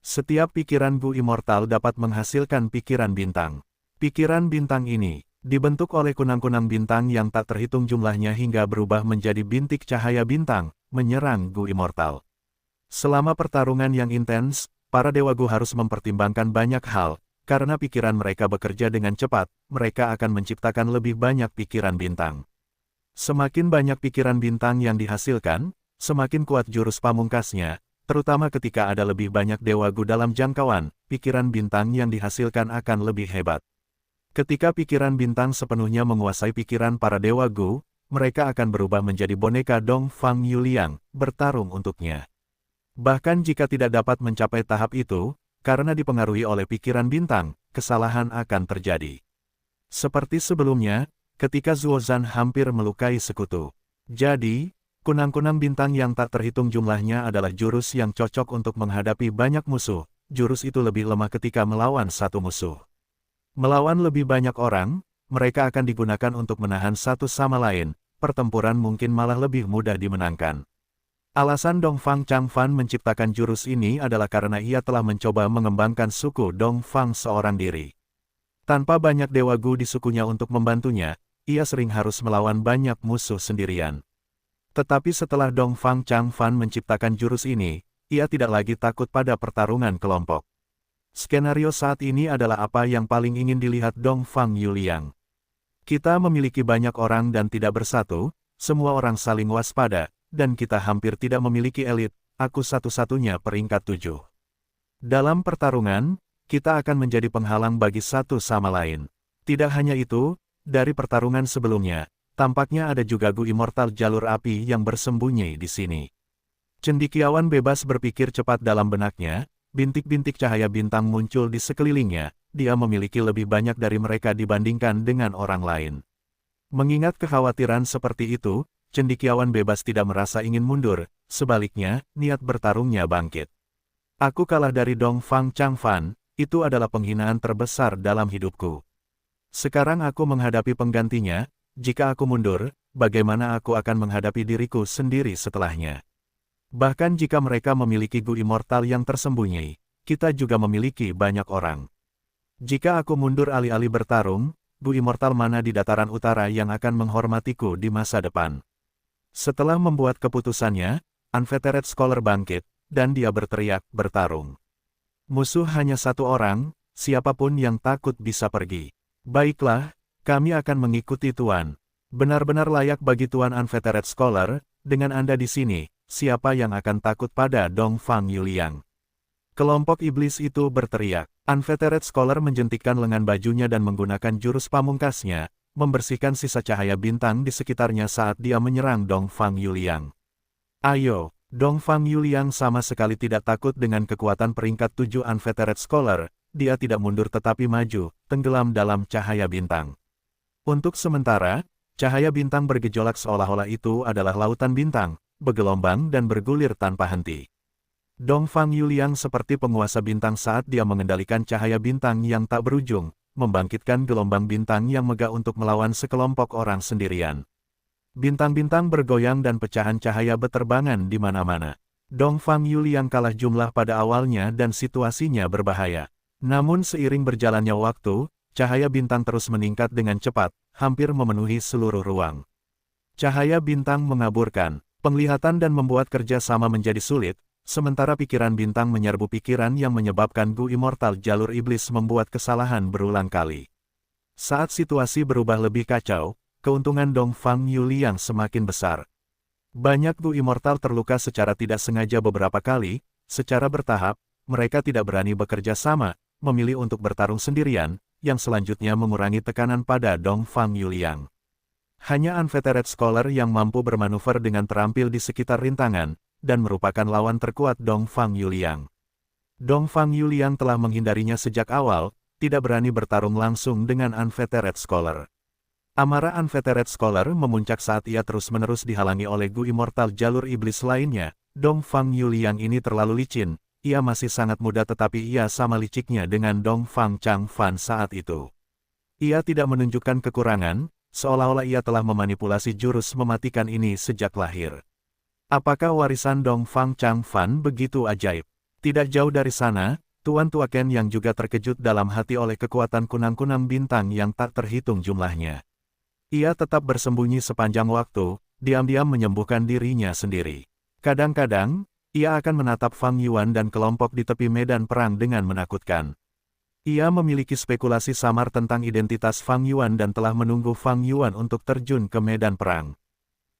Setiap pikiran Gu Immortal dapat menghasilkan pikiran bintang. Pikiran bintang ini, dibentuk oleh kunang-kunang bintang yang tak terhitung jumlahnya hingga berubah menjadi bintik cahaya bintang, menyerang Gu Immortal. Selama pertarungan yang intens, para Dewa Gu harus mempertimbangkan banyak hal, karena pikiran mereka bekerja dengan cepat, mereka akan menciptakan lebih banyak pikiran bintang. Semakin banyak pikiran bintang yang dihasilkan, semakin kuat jurus pamungkasnya, terutama ketika ada lebih banyak Dewa Gu dalam jangkauan, pikiran bintang yang dihasilkan akan lebih hebat. Ketika pikiran bintang sepenuhnya menguasai pikiran para Dewa Gu, mereka akan berubah menjadi boneka Dongfang Yuliang, bertarung untuknya. Bahkan jika tidak dapat mencapai tahap itu, karena dipengaruhi oleh pikiran bintang, kesalahan akan terjadi. Seperti sebelumnya, ketika Zuozan hampir melukai sekutu. Jadi, kunang-kunang bintang yang tak terhitung jumlahnya adalah jurus yang cocok untuk menghadapi banyak musuh. Jurus itu lebih lemah ketika melawan satu musuh. Melawan lebih banyak orang, mereka akan digunakan untuk menahan satu sama lain, pertempuran mungkin malah lebih mudah dimenangkan. Alasan Dongfang Changfan menciptakan jurus ini adalah karena ia telah mencoba mengembangkan suku Dongfang seorang diri. Tanpa banyak dewa Gu di sukunya untuk membantunya, ia sering harus melawan banyak musuh sendirian. Tetapi setelah Dongfang Changfan menciptakan jurus ini, ia tidak lagi takut pada pertarungan kelompok. Skenario saat ini adalah apa yang paling ingin dilihat Dongfang Yuliang. Kita memiliki banyak orang dan tidak bersatu, semua orang saling waspada, dan kita hampir tidak memiliki elit, aku satu-satunya peringkat 7. Dalam pertarungan, kita akan menjadi penghalang bagi satu sama lain. Tidak hanya itu, dari pertarungan sebelumnya, tampaknya ada juga Gu Immortal jalur api yang bersembunyi di sini. Cendekiawan bebas berpikir cepat dalam benaknya, bintik-bintik cahaya bintang muncul di sekelilingnya, dia memiliki lebih banyak dari mereka dibandingkan dengan orang lain. Mengingat kekhawatiran seperti itu, cendekiawan bebas tidak merasa ingin mundur, sebaliknya, niat bertarungnya bangkit. Aku kalah dari Dongfang Changfan, itu adalah penghinaan terbesar dalam hidupku. Sekarang aku menghadapi penggantinya, jika aku mundur, bagaimana aku akan menghadapi diriku sendiri setelahnya? Bahkan jika mereka memiliki Gu Immortal yang tersembunyi, kita juga memiliki banyak orang. Jika aku mundur alih-alih bertarung, Gu Immortal mana di dataran utara yang akan menghormatiku di masa depan? Setelah membuat keputusannya, Unfeathered Scholar bangkit, dan dia berteriak, bertarung. Musuh hanya satu orang, siapapun yang takut bisa pergi. Baiklah, kami akan mengikuti Tuan. Benar-benar layak bagi Tuan Unfeathered Scholar, dengan Anda di sini, siapa yang akan takut pada Dongfang Yuliang? Kelompok iblis itu berteriak. Unfeathered Scholar menjentikkan lengan bajunya dan menggunakan jurus pamungkasnya, membersihkan sisa cahaya bintang di sekitarnya saat dia menyerang Dongfang Yuliang. Ayo, Dongfang Yuliang sama sekali tidak takut dengan kekuatan peringkat 7 Unfeathered Scholar, dia tidak mundur tetapi maju, tenggelam dalam cahaya bintang. Untuk sementara, cahaya bintang bergejolak seolah-olah itu adalah lautan bintang, bergelombang dan bergulir tanpa henti. Dongfang Yuliang seperti penguasa bintang saat dia mengendalikan cahaya bintang yang tak berujung, membangkitkan gelombang bintang yang megah untuk melawan sekelompok orang sendirian. Bintang-bintang bergoyang dan pecahan cahaya beterbangan di mana-mana. Dongfang Yuliang kalah jumlah pada awalnya dan situasinya berbahaya. Namun seiring berjalannya waktu, cahaya bintang terus meningkat dengan cepat, hampir memenuhi seluruh ruang. Cahaya bintang mengaburkan, penglihatan dan membuat kerja sama menjadi sulit, sementara pikiran bintang menyerbu pikiran yang menyebabkan Gu Immortal jalur iblis membuat kesalahan berulang kali. Saat situasi berubah lebih kacau, keuntungan Dongfang Yuliang semakin besar. Banyak Gu Immortal terluka secara tidak sengaja beberapa kali, secara bertahap, mereka tidak berani bekerja sama, memilih untuk bertarung sendirian, yang selanjutnya mengurangi tekanan pada Dongfang Yuliang. Hanya Unfeathered Scholar yang mampu bermanuver dengan terampil di sekitar rintangan, dan merupakan lawan terkuat Dongfang Yuliang. Dongfang Yuliang telah menghindarinya sejak awal, tidak berani bertarung langsung dengan Unfeathered Scholar. Amarah Unfeathered Scholar memuncak saat ia terus-menerus dihalangi oleh Gu Immortal jalur iblis lainnya. Dongfang Yuliang ini terlalu licin, ia masih sangat muda tetapi ia sama liciknya dengan Dongfang Changfan saat itu. Ia tidak menunjukkan kekurangan, seolah-olah ia telah memanipulasi jurus mematikan ini sejak lahir. Apakah warisan Dongfang Changfan begitu ajaib? Tidak jauh dari sana, Tuan Tua Ken yang juga terkejut dalam hati oleh kekuatan kunang-kunang bintang yang tak terhitung jumlahnya. Ia tetap bersembunyi sepanjang waktu, diam-diam menyembuhkan dirinya sendiri. Kadang-kadang, ia akan menatap Fang Yuan dan kelompok di tepi medan perang dengan menakutkan. Ia memiliki spekulasi samar tentang identitas Fang Yuan dan telah menunggu Fang Yuan untuk terjun ke medan perang.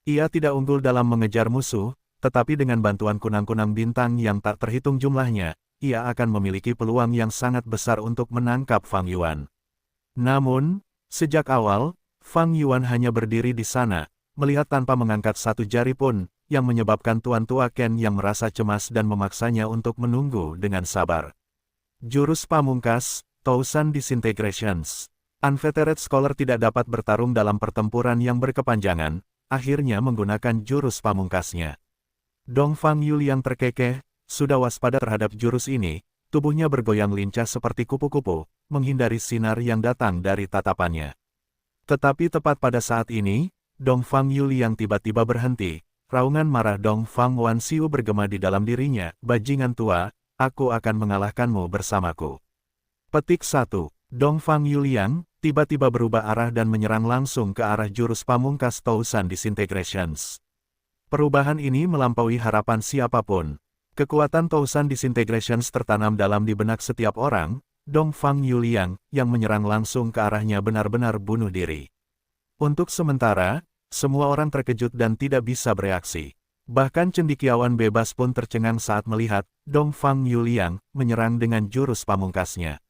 Ia tidak unggul dalam mengejar musuh, tetapi dengan bantuan kunang-kunang bintang yang tak terhitung jumlahnya, ia akan memiliki peluang yang sangat besar untuk menangkap Fang Yuan. Namun, sejak awal, Fang Yuan hanya berdiri di sana, melihat tanpa mengangkat satu jari pun, yang menyebabkan Tuan Tua Ken yang merasa cemas dan memaksanya untuk menunggu dengan sabar. Jurus pamungkas, Thousand Disintegrations. Unfeathered Scholar tidak dapat bertarung dalam pertempuran yang berkepanjangan, akhirnya menggunakan jurus pamungkasnya. Dongfang Yuliang terkekeh, sudah waspada terhadap jurus ini, tubuhnya bergoyang lincah seperti kupu-kupu, menghindari sinar yang datang dari tatapannya. Tetapi tepat pada saat ini, Dongfang Yuliang tiba-tiba berhenti, Raungan marah Dong Fang Wanxiu bergema di dalam dirinya, bajingan tua, aku akan mengalahkanmu bersamaku. Petik 1. Dong Fang Yuliang, tiba-tiba berubah arah dan menyerang langsung ke arah jurus pamungkas Tousan Disintegrations. Perubahan ini melampaui harapan siapapun. Kekuatan Tousan Disintegrations tertanam dalam di benak setiap orang, Dong Fang Yuliang, yang menyerang langsung ke arahnya benar-benar bunuh diri. Untuk sementara, semua orang terkejut dan tidak bisa bereaksi. Bahkan cendekiawan bebas pun tercengang saat melihat Dong Fang Yuliang menyerang dengan jurus pamungkasnya.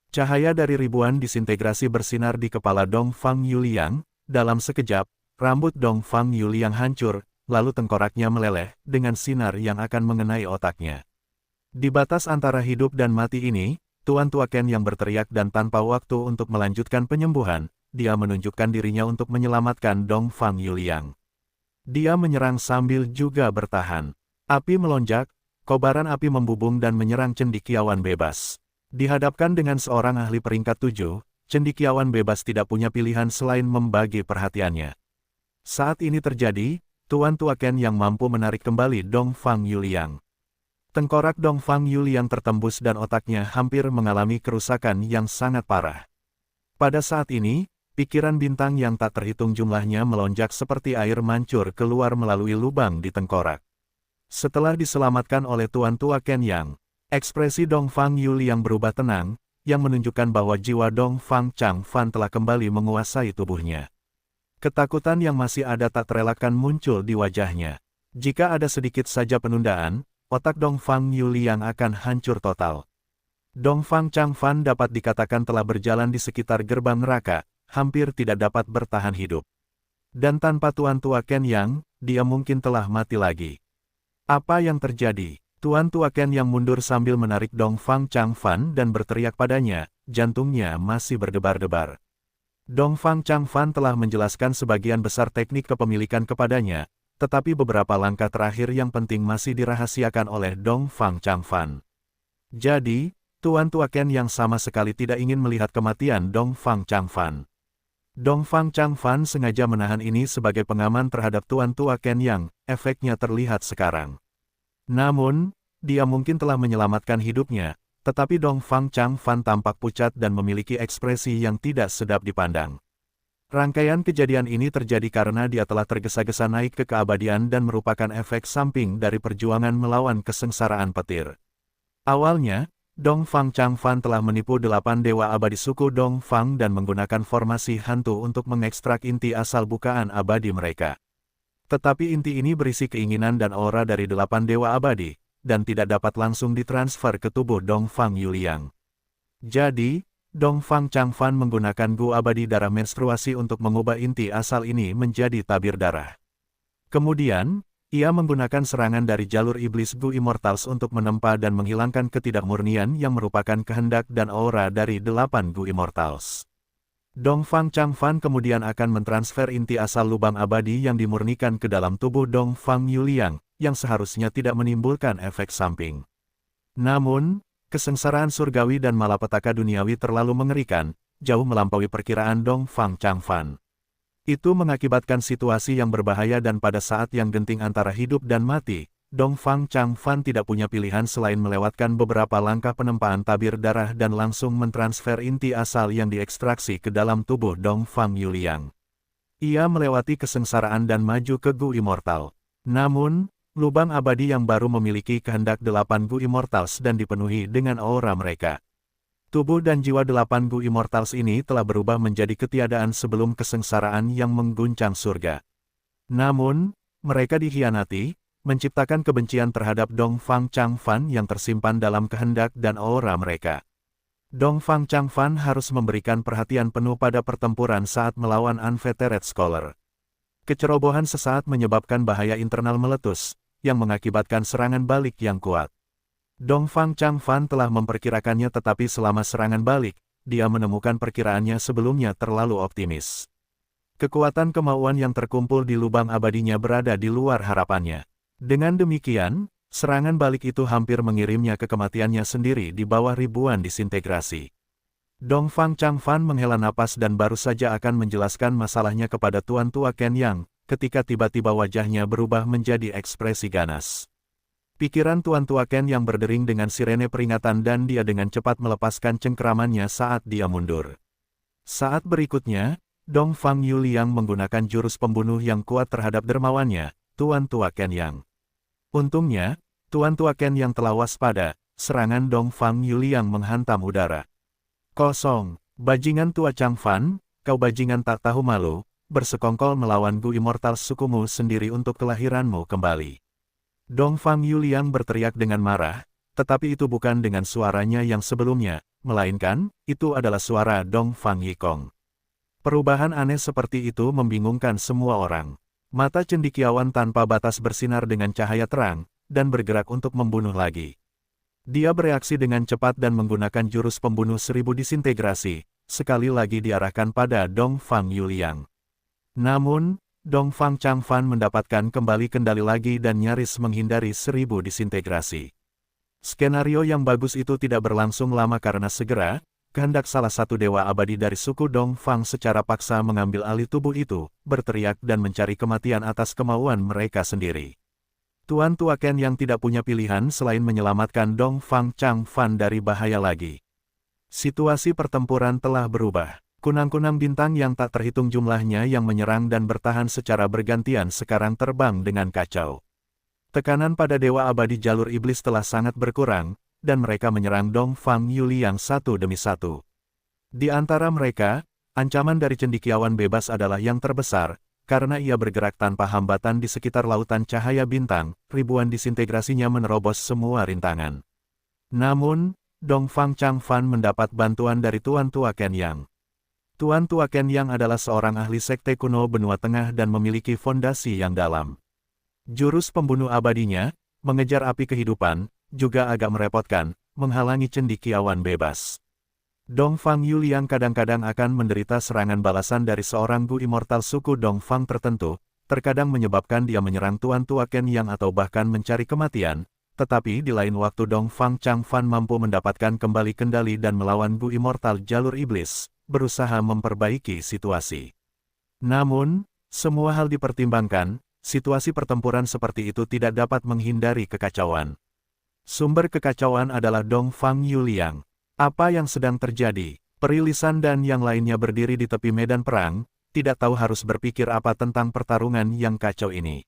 Cahaya dari ribuan disintegrasi bersinar di kepala Dong Fang Yuliang. Dalam sekejap, rambut Dong Fang Yuliang hancur, lalu tengkoraknya meleleh dengan sinar yang akan mengenai otaknya. Di batas antara hidup dan mati ini, Tuan Tua Ken yang berteriak dan tanpa waktu untuk melanjutkan penyembuhan, dia menunjukkan dirinya untuk menyelamatkan Dong Fang Yuliang. Dia menyerang sambil juga bertahan. Api melonjak, kobaran api membubung dan menyerang cendekiawan bebas. Dihadapkan dengan seorang ahli peringkat 7, cendekiawan bebas tidak punya pilihan selain membagi perhatiannya. Saat ini terjadi, Tuan Tua Ken yang mampu menarik kembali Dong Fang Yuliang. Tengkorak Dong Fang Yuliang tertembus dan otaknya hampir mengalami kerusakan yang sangat parah. Pada saat ini, pikiran bintang yang tak terhitung jumlahnya melonjak seperti air mancur keluar melalui lubang di tengkorak. Setelah diselamatkan oleh Tuan Tua Ken Yang, ekspresi Dong Fang Yuliang berubah tenang, yang menunjukkan bahwa jiwa Dong Fang Changfan telah kembali menguasai tubuhnya. Ketakutan yang masih ada tak terelakkan muncul di wajahnya. Jika ada sedikit saja penundaan, otak Dong Fang Yuliang akan hancur total. Dong Fang Changfan dapat dikatakan telah berjalan di sekitar gerbang neraka, hampir tidak dapat bertahan hidup. Dan tanpa Tuan Tua Ken Yang, dia mungkin telah mati lagi. Apa yang terjadi? Tuan Tua Ken Yang mundur sambil menarik Dong Fang Changfan dan berteriak padanya, jantungnya masih berdebar-debar. Dong Fang Changfan telah menjelaskan sebagian besar teknik kepemilikan kepadanya, tetapi beberapa langkah terakhir yang penting masih dirahasiakan oleh Dong Fang Changfan. Jadi, Tuan Tua Ken Yang sama sekali tidak ingin melihat kematian Dong Fang Changfan. Dong Fang Changfan sengaja menahan ini sebagai pengaman terhadap Tuan Tua Ken Yang, efeknya terlihat sekarang. Namun, dia mungkin telah menyelamatkan hidupnya, tetapi Dong Fang Changfan tampak pucat dan memiliki ekspresi yang tidak sedap dipandang. Rangkaian kejadian ini terjadi karena dia telah tergesa-gesa naik ke keabadian dan merupakan efek samping dari perjuangan melawan kesengsaraan petir. Awalnya, Dong Fang Changfan telah menipu 8 dewa abadi suku Dong Fang dan menggunakan formasi hantu untuk mengekstrak inti asal bukaan abadi mereka. Tetapi inti ini berisi keinginan dan aura dari 8 dewa abadi, dan tidak dapat langsung ditransfer ke tubuh Dong Fang Yuliang. Jadi, Dong Fang Changfan menggunakan gu abadi darah menstruasi untuk mengubah inti asal ini menjadi tabir darah. Kemudian, ia menggunakan serangan dari jalur iblis Gu Immortals untuk menempa dan menghilangkan ketidakmurnian yang merupakan kehendak dan aura dari 8 Gu Immortals. Dong Fang Changfan kemudian akan mentransfer inti asal lubang abadi yang dimurnikan ke dalam tubuh Dong Fang Yuliang, yang seharusnya tidak menimbulkan efek samping. Namun, kesengsaraan surgawi dan malapetaka duniawi terlalu mengerikan, jauh melampaui perkiraan Dong Fang Changfan. Itu mengakibatkan situasi yang berbahaya dan pada saat yang genting antara hidup dan mati, Dong Fang Changfan tidak punya pilihan selain melewatkan beberapa langkah penempaan tabir darah dan langsung mentransfer inti asal yang diekstraksi ke dalam tubuh Dong Fang Yuliang. Ia melewati kesengsaraan dan maju ke Gu Immortal. Namun, lubang abadi yang baru memiliki kehendak 8 Gu Immortals dan dipenuhi dengan aura mereka. Tubuh dan jiwa 8 Gu Immortals ini telah berubah menjadi ketiadaan sebelum kesengsaraan yang mengguncang surga. Namun, mereka dikhianati, menciptakan kebencian terhadap Dong Fang Changfan yang tersimpan dalam kehendak dan aura mereka. Dong Fang Changfan harus memberikan perhatian penuh pada pertempuran saat melawan Unfettered Scholar. Kecerobohan sesaat menyebabkan bahaya internal meletus, yang mengakibatkan serangan balik yang kuat. Dong Fang Changfan telah memperkirakannya tetapi selama serangan balik, dia menemukan perkiraannya sebelumnya terlalu optimis. Kekuatan kemauan yang terkumpul di lubang abadinya berada di luar harapannya. Dengan demikian, serangan balik itu hampir mengirimnya ke kematiannya sendiri di bawah ribuan disintegrasi. Dong Fang Changfan menghela napas dan baru saja akan menjelaskan masalahnya kepada Tuan Tua Ken Yang, ketika tiba-tiba wajahnya berubah menjadi ekspresi ganas. Pikiran Tuan Tua Ken yang berdering dengan sirene peringatan dan dia dengan cepat melepaskan cengkeramannya saat dia mundur. Saat berikutnya, Dong Fang Yuliang menggunakan jurus pembunuh yang kuat terhadap dermawannya, Tuan Tua Ken Yang. Untungnya, Tuan Tua Ken Yang telah waspada, serangan Dong Fang Yuliang menghantam udara. Kosong, bajingan tua Chang Fan, kau bajingan tak tahu malu, bersekongkol melawan Gu Immortal sukumu sendiri untuk kelahiranmu kembali. Dong Fang Yuliang berteriak dengan marah, tetapi itu bukan dengan suaranya yang sebelumnya, melainkan, itu adalah suara Dong Fang Yikong. Perubahan aneh seperti itu membingungkan semua orang. Mata cendekiawan tanpa batas bersinar dengan cahaya terang, dan bergerak untuk membunuh lagi. Dia bereaksi dengan cepat dan menggunakan jurus pembunuh 1000 disintegrasi, sekali lagi diarahkan pada Dong Fang Yuliang. Namun, Dong Fang Chang Fan mendapatkan kembali kendali lagi dan nyaris menghindari 1000 disintegrasi. Skenario yang bagus itu tidak berlangsung lama karena segera, kehendak salah satu dewa abadi dari suku Dong Fang secara paksa mengambil alih tubuh itu, berteriak dan mencari kematian atas kemauan mereka sendiri. Tuan Tua Ken yang tidak punya pilihan selain menyelamatkan Dong Fang Chang Fan dari bahaya lagi. Situasi pertempuran telah berubah. Kunang-kunang bintang yang tak terhitung jumlahnya yang menyerang dan bertahan secara bergantian sekarang terbang dengan kacau. Tekanan pada Dewa Abadi Jalur Iblis telah sangat berkurang, dan mereka menyerang Dong Fang Yuliang satu demi satu. Di antara mereka, ancaman dari cendekiawan bebas adalah yang terbesar, karena ia bergerak tanpa hambatan di sekitar lautan cahaya bintang, ribuan disintegrasinya menerobos semua rintangan. Namun, Dong Fang Chang Fan mendapat bantuan dari Tuan Tua Ken Yang. Tuan Tua Ken Yang adalah seorang ahli sekte kuno benua tengah dan memiliki fondasi yang dalam. Jurus pembunuh abadinya, mengejar api kehidupan, juga agak merepotkan, menghalangi cendekiawan bebas. Dong Fang Yuliang kadang-kadang akan menderita serangan balasan dari seorang Gu Immortal suku Dong Fang tertentu, terkadang menyebabkan dia menyerang Tuan Tua Ken Yang atau bahkan mencari kematian, tetapi di lain waktu Dong Fang Chang Fan mampu mendapatkan kembali kendali dan melawan Gu Immortal Jalur Iblis, berusaha memperbaiki situasi. Namun, semua hal dipertimbangkan, situasi pertempuran seperti itu tidak dapat menghindari kekacauan. Sumber kekacauan adalah Dong Fang Yuliang. Apa yang sedang terjadi? Peri Lisan dan yang lainnya berdiri di tepi medan perang, tidak tahu harus berpikir apa tentang pertarungan yang kacau ini.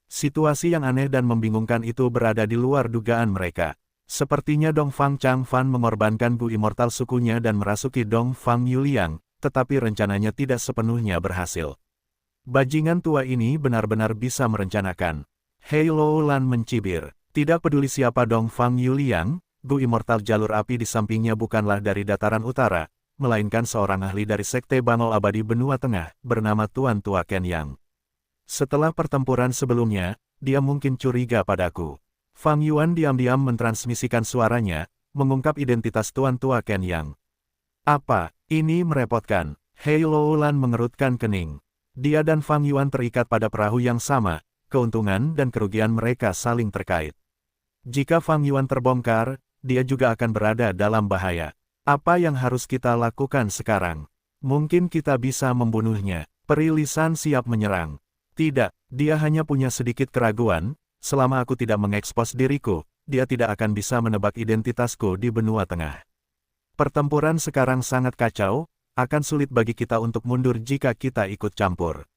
Situasi yang aneh dan membingungkan itu berada di luar dugaan mereka. Sepertinya Dong Fang Chang Fan mengorbankan Gu Immortal sukunya dan merasuki Dong Fang Yuliang, tetapi rencananya tidak sepenuhnya berhasil. Bajingan tua ini benar-benar bisa merencanakan. Hei Lo Lan mencibir. Tidak peduli siapa Dong Fang Yuliang, Gu Immortal Jalur Api di sampingnya bukanlah dari dataran utara, melainkan seorang ahli dari Sekte Bangau Abadi Benua Tengah, bernama Tuan Tua Ken Yang. Setelah pertempuran sebelumnya, dia mungkin curiga padaku. Fang Yuan diam-diam mentransmisikan suaranya, mengungkap identitas Tuan Tua Ken Yang. Apa? Ini merepotkan. Hei Lo Lan mengerutkan kening. Dia dan Fang Yuan terikat pada perahu yang sama, keuntungan dan kerugian mereka saling terkait. Jika Fang Yuan terbongkar, dia juga akan berada dalam bahaya. Apa yang harus kita lakukan sekarang? Mungkin kita bisa membunuhnya. Peri Lisan siap menyerang. Tidak, dia hanya punya sedikit keraguan. Selama aku tidak mengekspos diriku, dia tidak akan bisa menebak identitasku di benua tengah. Pertempuran sekarang sangat kacau, akan sulit bagi kita untuk mundur jika kita ikut campur.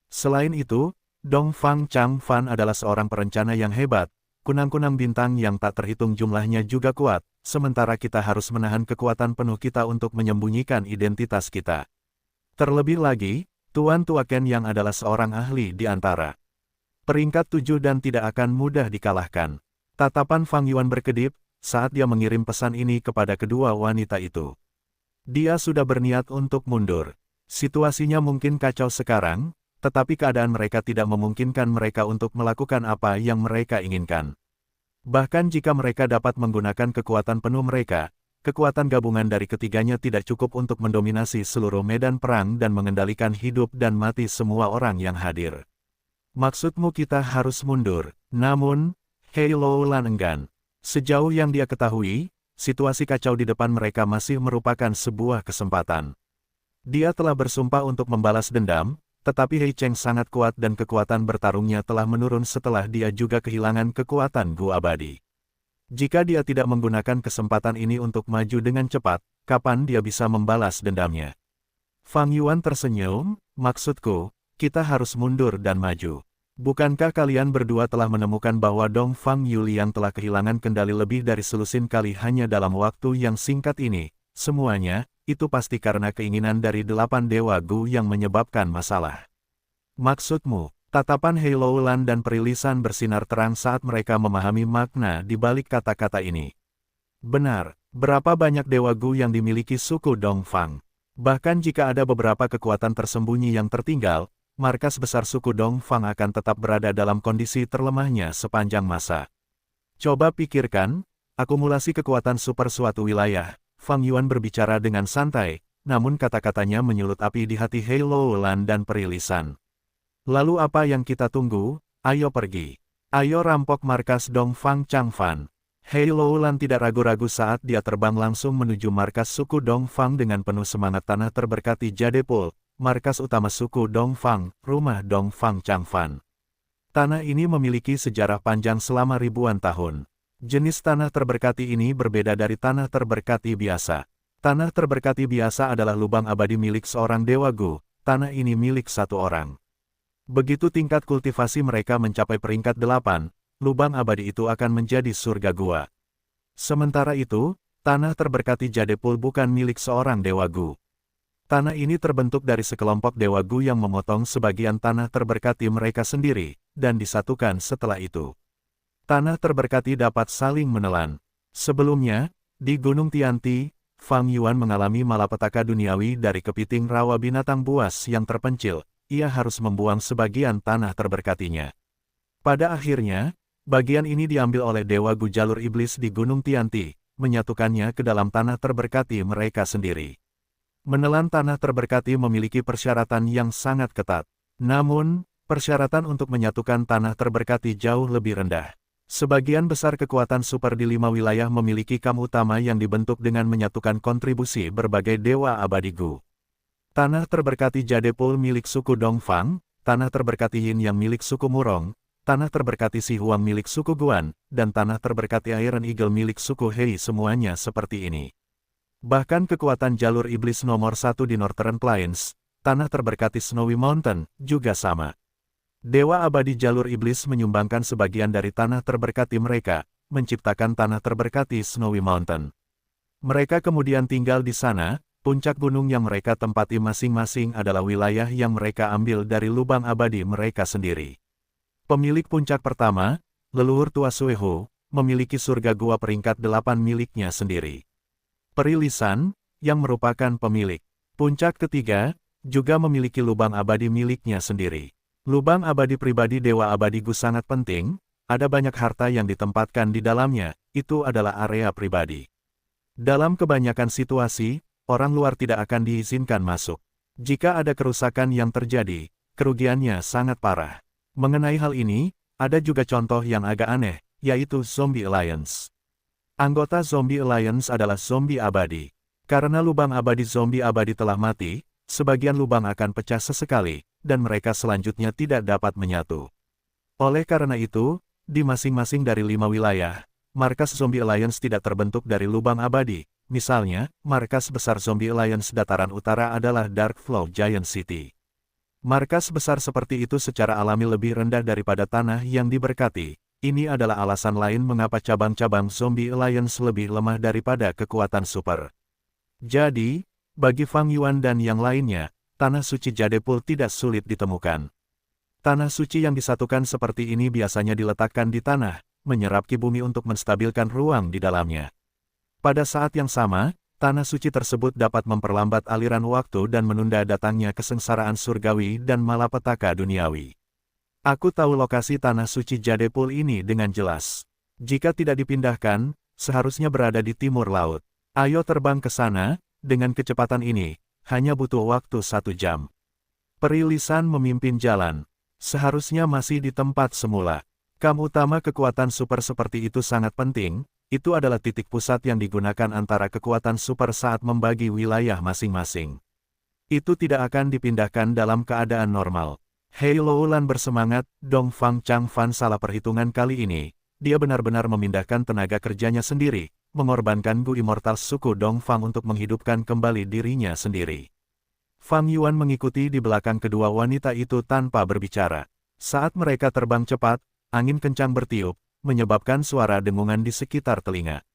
Selain itu, Dong Fang Chang Fan adalah seorang perencana yang hebat, kunang-kunang bintang yang tak terhitung jumlahnya juga kuat, sementara kita harus menahan kekuatan penuh kita untuk menyembunyikan identitas kita. Terlebih lagi, Tuan Tua Ken Yang adalah seorang ahli di antara peringkat 7 dan tidak akan mudah dikalahkan. Tatapan Fang Yuan berkedip, saat dia mengirim pesan ini kepada kedua wanita itu. Dia sudah berniat untuk mundur. Situasinya mungkin kacau sekarang, tetapi keadaan mereka tidak memungkinkan mereka untuk melakukan apa yang mereka inginkan. Bahkan jika mereka dapat menggunakan kekuatan penuh mereka, kekuatan gabungan dari ketiganya tidak cukup untuk mendominasi seluruh medan perang dan mengendalikan hidup dan mati semua orang yang hadir. Maksudmu kita harus mundur, namun, Hei Lo Lan enggan. Sejauh yang dia ketahui, situasi kacau di depan mereka masih merupakan sebuah kesempatan. Dia telah bersumpah untuk membalas dendam, tetapi Hei Cheng sangat kuat dan kekuatan bertarungnya telah menurun setelah dia juga kehilangan kekuatan Gu abadi. Jika dia tidak menggunakan kesempatan ini untuk maju dengan cepat, kapan dia bisa membalas dendamnya? Fang Yuan tersenyum, maksudku, kita harus mundur dan maju. Bukankah kalian berdua telah menemukan bahwa Dong Fang Yuliang telah kehilangan kendali lebih dari selusin kali hanya dalam waktu yang singkat ini? Semuanya, itu pasti karena keinginan dari 8 Dewa Gu yang menyebabkan masalah. Maksudmu, tatapan Hei Loulan dan Perilisan bersinar terang saat mereka memahami makna di balik kata-kata ini. Benar, berapa banyak Dewa Gu yang dimiliki suku Dong Fang? Bahkan jika ada beberapa kekuatan tersembunyi yang tertinggal, markas besar suku Dong Fang akan tetap berada dalam kondisi terlemahnya sepanjang masa. Coba pikirkan, akumulasi kekuatan super suatu wilayah. Fang Yuan berbicara dengan santai, namun kata-katanya menyulut api di hati Hei Loulan dan Perilisan. Lalu apa yang kita tunggu? Ayo pergi. Ayo rampok markas Dong Fang Changfan. Hei Loulan tidak ragu-ragu saat dia terbang langsung menuju markas suku Dong Fang dengan penuh semangat. Tanah terberkati Jadepul, markas utama suku Dong Fang, rumah Dong Fang Changfan. Tanah ini memiliki sejarah panjang selama ribuan tahun. Jenis tanah terberkati ini berbeda dari tanah terberkati biasa. Tanah terberkati biasa adalah lubang abadi milik seorang Dewa Gu, tanah ini milik satu orang. Begitu tingkat kultivasi mereka mencapai peringkat 8, lubang abadi itu akan menjadi surga gua. Sementara itu, tanah terberkati Jadepul bukan milik seorang Dewa Gu. Tanah ini terbentuk dari sekelompok Dewa Gu yang memotong sebagian tanah terberkati mereka sendiri, dan disatukan setelah itu. Tanah terberkati dapat saling menelan. Sebelumnya, di Gunung Tianti, Fang Yuan mengalami malapetaka duniawi dari kepiting rawa binatang buas yang terpencil. Ia harus membuang sebagian tanah terberkatinya. Pada akhirnya, bagian ini diambil oleh Dewa Gu jalur iblis di Gunung Tianti, menyatukannya ke dalam tanah terberkati mereka sendiri. Menelan tanah terberkati memiliki persyaratan yang sangat ketat. Namun, persyaratan untuk menyatukan tanah terberkati jauh lebih rendah. Sebagian besar kekuatan super di 5 wilayah memiliki kam utama yang dibentuk dengan menyatukan kontribusi berbagai dewa abadi Gu. Tanah terberkati Jadepul milik suku Dong Fang, tanah terberkati Yin yang milik suku Murong, tanah terberkati Si Huang milik suku Guan, dan tanah terberkati Iron Eagle milik suku Hei semuanya seperti ini. Bahkan kekuatan jalur iblis nomor 1 di Northern Plains, tanah terberkati Snowy Mountain, juga sama. Dewa abadi jalur iblis menyumbangkan sebagian dari tanah terberkati mereka, menciptakan tanah terberkati Snowy Mountain. Mereka kemudian tinggal di sana, puncak gunung yang mereka tempati masing-masing adalah wilayah yang mereka ambil dari lubang abadi mereka sendiri. Pemilik puncak pertama, leluhur tua Sueho, memiliki surga gua peringkat 8 miliknya sendiri. Perilisan, yang merupakan pemilik puncak ketiga, juga memiliki lubang abadi miliknya sendiri. Lubang abadi pribadi Dewa Abadi Gu sangat penting, ada banyak harta yang ditempatkan di dalamnya, itu adalah area pribadi. Dalam kebanyakan situasi, orang luar tidak akan diizinkan masuk. Jika ada kerusakan yang terjadi, kerugiannya sangat parah. Mengenai hal ini, ada juga contoh yang agak aneh, yaitu Zombie Alliance. Anggota Zombie Alliance adalah zombie abadi. Karena lubang abadi zombie abadi telah mati, sebagian lubang akan pecah sesekali, dan mereka selanjutnya tidak dapat menyatu. Oleh karena itu, di masing-masing dari 5 wilayah, markas Zombie Alliance tidak terbentuk dari lubang abadi. Misalnya, markas besar Zombie Alliance dataran utara adalah Dark Flow Giant City. Markas besar seperti itu secara alami lebih rendah daripada tanah yang diberkati. Ini adalah alasan lain mengapa cabang-cabang Zombie Alliance lebih lemah daripada kekuatan super. Jadi, bagi Fang Yuan dan yang lainnya, tanah suci Jadepul tidak sulit ditemukan. Tanah suci yang disatukan seperti ini biasanya diletakkan di tanah, menyerap ki bumi untuk menstabilkan ruang di dalamnya. Pada saat yang sama, tanah suci tersebut dapat memperlambat aliran waktu dan menunda datangnya kesengsaraan surgawi dan malapetaka duniawi. Aku tahu lokasi tanah suci Jadepul ini dengan jelas. Jika tidak dipindahkan, seharusnya berada di timur laut. Ayo terbang ke sana, dengan kecepatan ini, hanya butuh waktu 1 jam. Perilisan memimpin jalan. Seharusnya masih di tempat semula. Kam utama kekuatan super seperti itu sangat penting, itu adalah titik pusat yang digunakan antara kekuatan super saat membagi wilayah masing-masing. Itu tidak akan dipindahkan dalam keadaan normal. Hei Loulan bersemangat, Dongfang Changfan salah perhitungan kali ini. Dia benar-benar memindahkan tenaga kerjanya sendiri, mengorbankan Gu Immortals suku Dongfang untuk menghidupkan kembali dirinya sendiri. Fang Yuan mengikuti di belakang kedua wanita itu tanpa berbicara. Saat mereka terbang cepat, angin kencang bertiup, menyebabkan suara dengungan di sekitar telinga.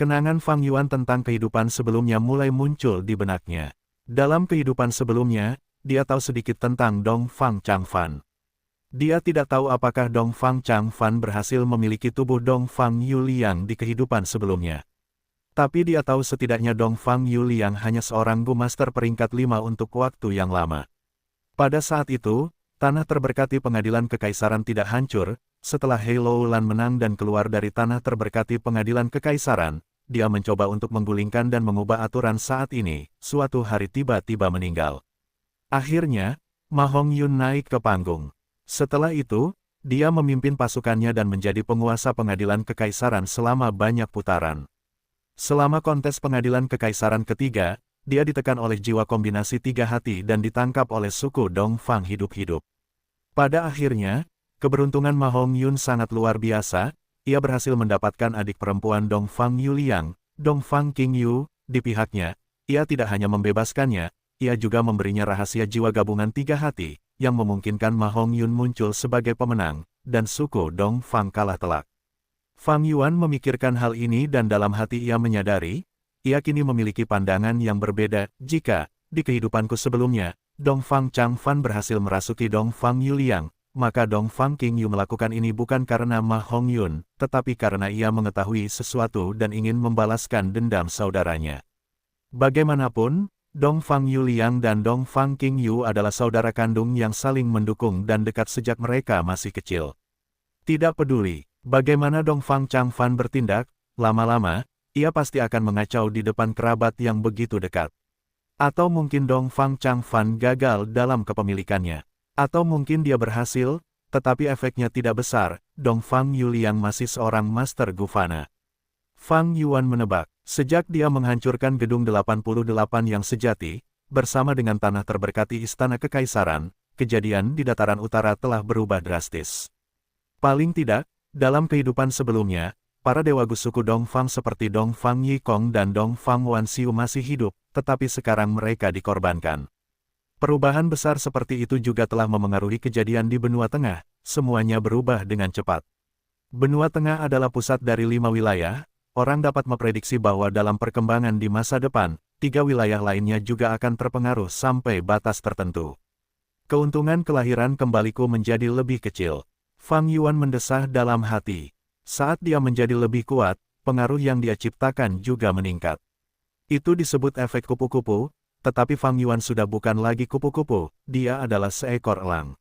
Kenangan Fang Yuan tentang kehidupan sebelumnya mulai muncul di benaknya. Dalam kehidupan sebelumnya, dia tahu sedikit tentang Dongfang Changfan. Dia tidak tahu apakah Dongfang Changfan berhasil memiliki tubuh Dongfang Yuliang di kehidupan sebelumnya. Tapi dia tahu setidaknya Dongfang Yuliang hanya seorang Gu Master peringkat 5 untuk waktu yang lama. Pada saat itu, tanah terberkati pengadilan kekaisaran tidak hancur. Setelah Hei Loulan menang dan keluar dari tanah terberkati pengadilan kekaisaran, dia mencoba untuk menggulingkan dan mengubah aturan saat ini. Suatu hari tiba-tiba meninggal. Akhirnya, Ma Hongyun naik ke panggung. Setelah itu, dia memimpin pasukannya dan menjadi penguasa pengadilan kekaisaran selama banyak putaran. Selama kontes pengadilan kekaisaran ketiga, dia ditekan oleh jiwa kombinasi tiga hati dan ditangkap oleh suku Dongfang hidup-hidup. Pada akhirnya, keberuntungan Ma Hongyun sangat luar biasa. Ia berhasil mendapatkan adik perempuan Dongfang Yuliang, Dongfang King Yu, di pihaknya. Ia tidak hanya membebaskannya, ia juga memberinya rahasia jiwa gabungan tiga hati, yang memungkinkan Ma Hongyun muncul sebagai pemenang, dan suku Dongfang kalah telak. Fang Yuan memikirkan hal ini dan dalam hati ia menyadari, ia kini memiliki pandangan yang berbeda. Jika, di kehidupanku sebelumnya, Dongfang Changfan berhasil merasuki Dongfang Yuliang, maka Dongfang King Yu melakukan ini bukan karena Ma Hongyun, tetapi karena ia mengetahui sesuatu dan ingin membalaskan dendam saudaranya. Bagaimanapun, Dongfang Yuliang dan Dongfang King Yu adalah saudara kandung yang saling mendukung dan dekat sejak mereka masih kecil. Tidak peduli bagaimana Dongfang Changfan bertindak, lama-lama, ia pasti akan mengacau di depan kerabat yang begitu dekat. Atau mungkin Dongfang Changfan gagal dalam kepemilikannya. Atau mungkin dia berhasil, tetapi efeknya tidak besar. Dongfang Yuliang masih seorang master Gufana. Fang Yuan menebak, sejak dia menghancurkan gedung 88 yang sejati, bersama dengan tanah terberkati istana kekaisaran, kejadian di dataran utara telah berubah drastis. Paling tidak, dalam kehidupan sebelumnya, para dewa Gu suku Dongfang seperti Dongfang Yikong dan Dongfang Wanxiu masih hidup, tetapi sekarang mereka dikorbankan. Perubahan besar seperti itu juga telah memengaruhi kejadian di benua tengah, semuanya berubah dengan cepat. Benua tengah adalah pusat dari 5 wilayah, orang dapat memprediksi bahwa dalam perkembangan di masa depan, 3 wilayah lainnya juga akan terpengaruh sampai batas tertentu. Keuntungan kelahiran kembaliku menjadi lebih kecil. Fang Yuan mendesah dalam hati. Saat dia menjadi lebih kuat, pengaruh yang dia ciptakan juga meningkat. Itu disebut efek kupu-kupu. Tetapi Fang Yuan sudah bukan lagi kupu-kupu, dia adalah seekor elang.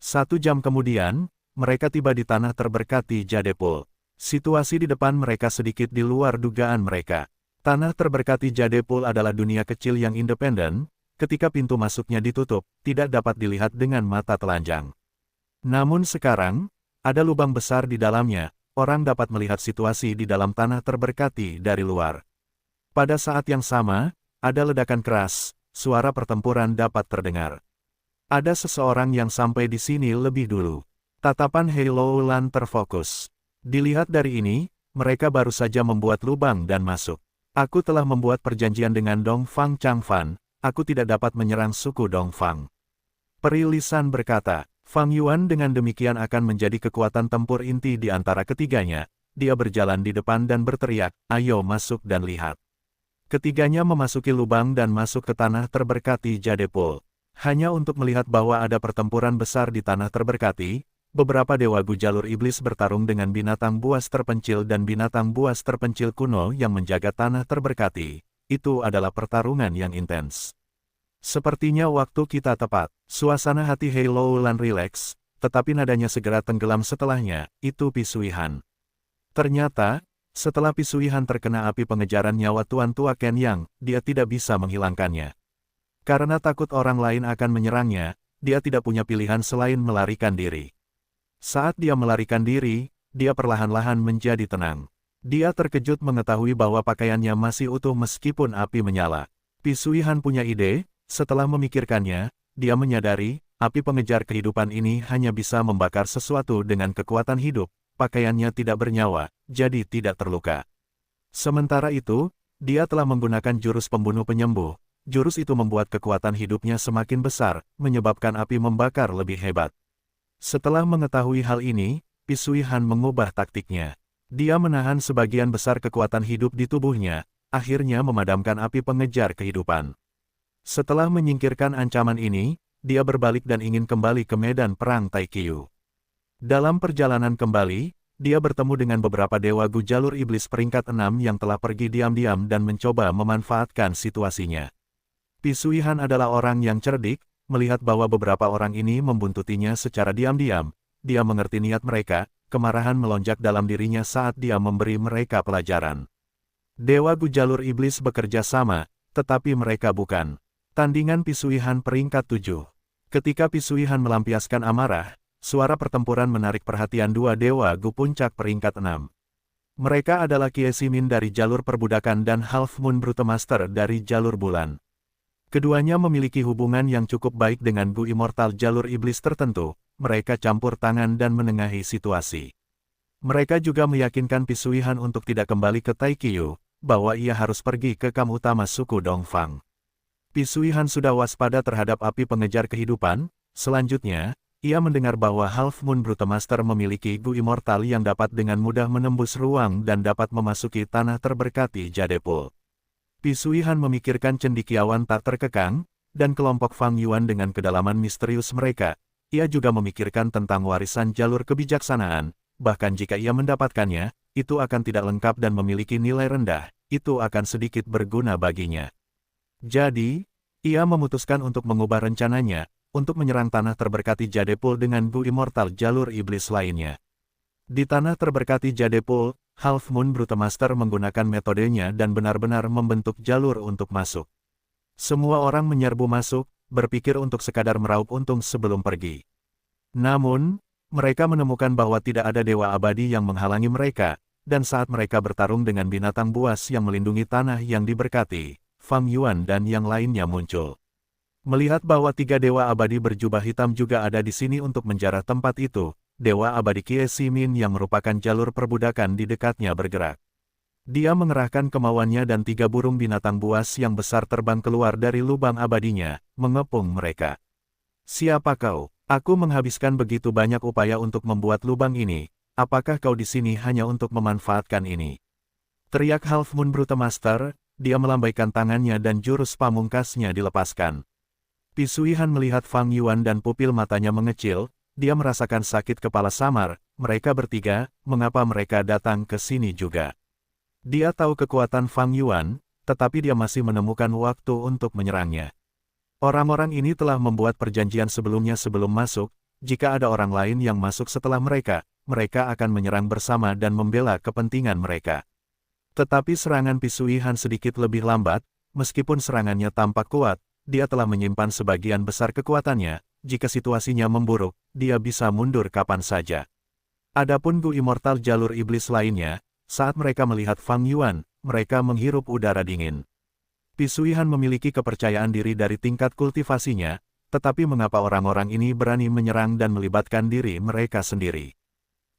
1 jam kemudian, mereka tiba di tanah terberkati Jadepul. Situasi di depan mereka sedikit di luar dugaan mereka. Tanah terberkati Jadepul adalah dunia kecil yang independen, ketika pintu masuknya ditutup, tidak dapat dilihat dengan mata telanjang. Namun sekarang, ada lubang besar di dalamnya, orang dapat melihat situasi di dalam tanah terberkati dari luar. Pada saat yang sama, ada ledakan keras, suara pertempuran dapat terdengar. Ada seseorang yang sampai di sini lebih dulu. Tatapan Hei Loulan terfokus. Dilihat dari ini, mereka baru saja membuat lubang dan masuk. Aku telah membuat perjanjian dengan Dongfang Changfan, aku tidak dapat menyerang suku Dongfang. Peri Lisan berkata, Fang Yuan dengan demikian akan menjadi kekuatan tempur inti di antara ketiganya. Dia berjalan di depan dan berteriak, ayo masuk dan lihat. Ketiganya memasuki lubang dan masuk ke tanah terberkati Jadepul. Hanya untuk melihat bahwa ada pertempuran besar di tanah terberkati, beberapa dewa Gu jalur iblis bertarung dengan binatang buas terpencil dan binatang buas terpencil kuno yang menjaga tanah terberkati. Itu adalah pertarungan yang intens. Sepertinya waktu kita tepat. Suasana hati Hei Loulan rileks, tetapi nadanya segera tenggelam setelahnya, itu Pisuihan. Ternyata, setelah Pisuihan terkena api pengejaran nyawa Tuan Tua Ken Yang, dia tidak bisa menghilangkannya. Karena takut orang lain akan menyerangnya, dia tidak punya pilihan selain melarikan diri. Saat dia melarikan diri, dia perlahan-lahan menjadi tenang. Dia terkejut mengetahui bahwa pakaiannya masih utuh meskipun api menyala. Pisuihan punya ide, Setelah memikirkannya, dia menyadari, api pengejar kehidupan ini hanya bisa membakar sesuatu dengan kekuatan hidup, pakaiannya tidak bernyawa, jadi tidak terluka. Sementara itu, dia telah menggunakan jurus pembunuh penyembuh. Jurus itu membuat kekuatan hidupnya semakin besar, menyebabkan api membakar lebih hebat. Setelah mengetahui hal ini, Pisui Han mengubah taktiknya. Dia menahan sebagian besar kekuatan hidup di tubuhnya, akhirnya memadamkan api pengejar kehidupan. Setelah menyingkirkan ancaman ini, dia berbalik dan ingin kembali ke medan perang Taikyu. Dalam perjalanan kembali, dia bertemu dengan beberapa dewa Gu jalur iblis peringkat 6 yang telah pergi diam-diam dan mencoba memanfaatkan situasinya. Pisui Han adalah orang yang cerdik, melihat bahwa beberapa orang ini membuntutinya secara diam-diam. Dia mengerti niat mereka, kemarahan melonjak dalam dirinya saat dia memberi mereka pelajaran. Dewa Gu jalur iblis bekerja sama, tetapi mereka bukan. Tandingan Pisui Han peringkat 7. Ketika Pisui Han melampiaskan amarah, suara pertempuran menarik perhatian dua dewa Gu puncak peringkat 6. Mereka adalah Kie Simin dari jalur perbudakan dan Half Moon Brute Master dari jalur bulan. Keduanya memiliki hubungan yang cukup baik dengan Gu Immortal jalur iblis tertentu, mereka campur tangan dan menengahi situasi. Mereka juga meyakinkan Pisui Han untuk tidak kembali ke Taikyu, bahwa ia harus pergi ke kamp utama suku Dongfang. Pisui Han sudah waspada terhadap api pengejar kehidupan. Selanjutnya, ia mendengar bahwa Half Moon Brute Master memiliki Gu Immortal yang dapat dengan mudah menembus ruang dan dapat memasuki tanah terberkati Jadepul. Pisui Han memikirkan cendekiawan tak terkekang, dan kelompok Fang Yuan dengan kedalaman misterius mereka. Ia juga memikirkan tentang warisan jalur kebijaksanaan, bahkan jika ia mendapatkannya, itu akan tidak lengkap dan memiliki nilai rendah, itu akan sedikit berguna baginya. Jadi, ia memutuskan untuk mengubah rencananya, untuk menyerang tanah terberkati Jadepul dengan Gu Immortal jalur iblis lainnya. Di tanah terberkati Jadepul, Half Moon Brute Master menggunakan metodenya dan benar-benar membentuk jalur untuk masuk. Semua orang menyerbu masuk, berpikir untuk sekadar meraup untung sebelum pergi. Namun, mereka menemukan bahwa tidak ada dewa abadi yang menghalangi mereka, dan saat mereka bertarung dengan binatang buas yang melindungi tanah yang diberkati, Fang Yuan dan yang lainnya muncul. Melihat bahwa 3 dewa abadi berjubah hitam juga ada di sini untuk menjarah tempat itu, dewa abadi Kie Simin yang merupakan jalur perbudakan di dekatnya bergerak. Dia mengerahkan kemauannya dan 3 burung binatang buas yang besar terbang keluar dari lubang abadinya, mengepung mereka. "Siapa kau? Aku menghabiskan begitu banyak upaya untuk membuat lubang ini, apakah kau di sini hanya untuk memanfaatkan ini?" Teriak Half Moon Brute Master. Dia melambaikan tangannya dan jurus pamungkasnya dilepaskan. Pisui Han melihat Fang Yuan dan pupil matanya mengecil, dia merasakan sakit kepala samar. Mereka bertiga, mengapa mereka datang ke sini juga? Dia tahu kekuatan Fang Yuan, tetapi dia masih menemukan waktu untuk menyerangnya. Orang-orang ini telah membuat perjanjian sebelumnya sebelum masuk, jika ada orang lain yang masuk setelah mereka, mereka akan menyerang bersama dan membela kepentingan mereka. Tetapi serangan Pisui Han sedikit lebih lambat, meskipun serangannya tampak kuat, dia telah menyimpan sebagian besar kekuatannya, jika situasinya memburuk, dia bisa mundur kapan saja. Adapun Gu Immortal jalur iblis lainnya, saat mereka melihat Fang Yuan, mereka menghirup udara dingin. Pisui Han memiliki kepercayaan diri dari tingkat kultivasinya, tetapi mengapa orang-orang ini berani menyerang dan melibatkan diri mereka sendiri?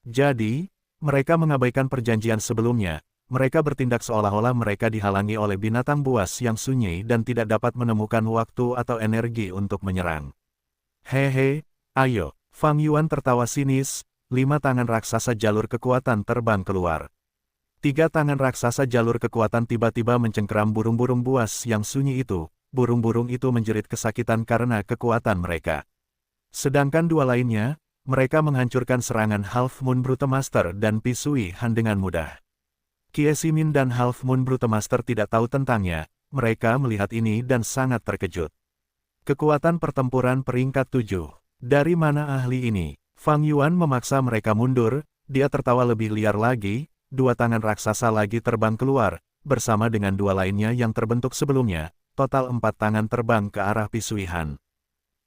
Jadi, mereka mengabaikan perjanjian sebelumnya. Mereka bertindak seolah-olah mereka dihalangi oleh binatang buas yang sunyi dan tidak dapat menemukan waktu atau energi untuk menyerang. "Hehe, ayo." Fang Yuan tertawa sinis, 5 tangan raksasa jalur kekuatan terbang keluar. 3 tangan raksasa jalur kekuatan tiba-tiba mencengkeram burung-burung buas yang sunyi itu. Burung-burung itu menjerit kesakitan karena kekuatan mereka. Sedangkan 2 lainnya, mereka menghancurkan serangan Half Moon Brute Master dan Pisui Han dengan mudah. Kie Simin dan Half Moon Brute Master tidak tahu tentangnya, mereka melihat ini dan sangat terkejut. Kekuatan pertempuran peringkat 7. Dari mana ahli ini? Fang Yuan memaksa mereka mundur, dia tertawa lebih liar lagi, 2 tangan raksasa lagi terbang keluar, bersama dengan 2 lainnya yang terbentuk sebelumnya, total 4 tangan terbang ke arah Pisui Han.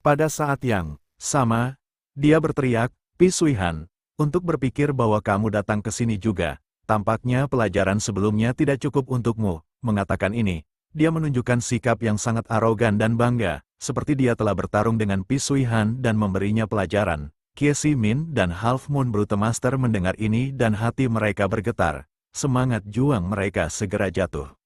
Pada saat yang sama, dia berteriak, "Pisui Han, untuk berpikir bahwa kamu datang ke sini juga. Tampaknya pelajaran sebelumnya tidak cukup untukmu." Mengatakan ini, Dia menunjukkan sikap yang sangat arogan dan bangga, seperti dia telah bertarung dengan Pisui Han dan memberinya pelajaran. Casey Min dan Half Moon Brute Master mendengar ini dan hati mereka bergetar. Semangat juang mereka segera jatuh.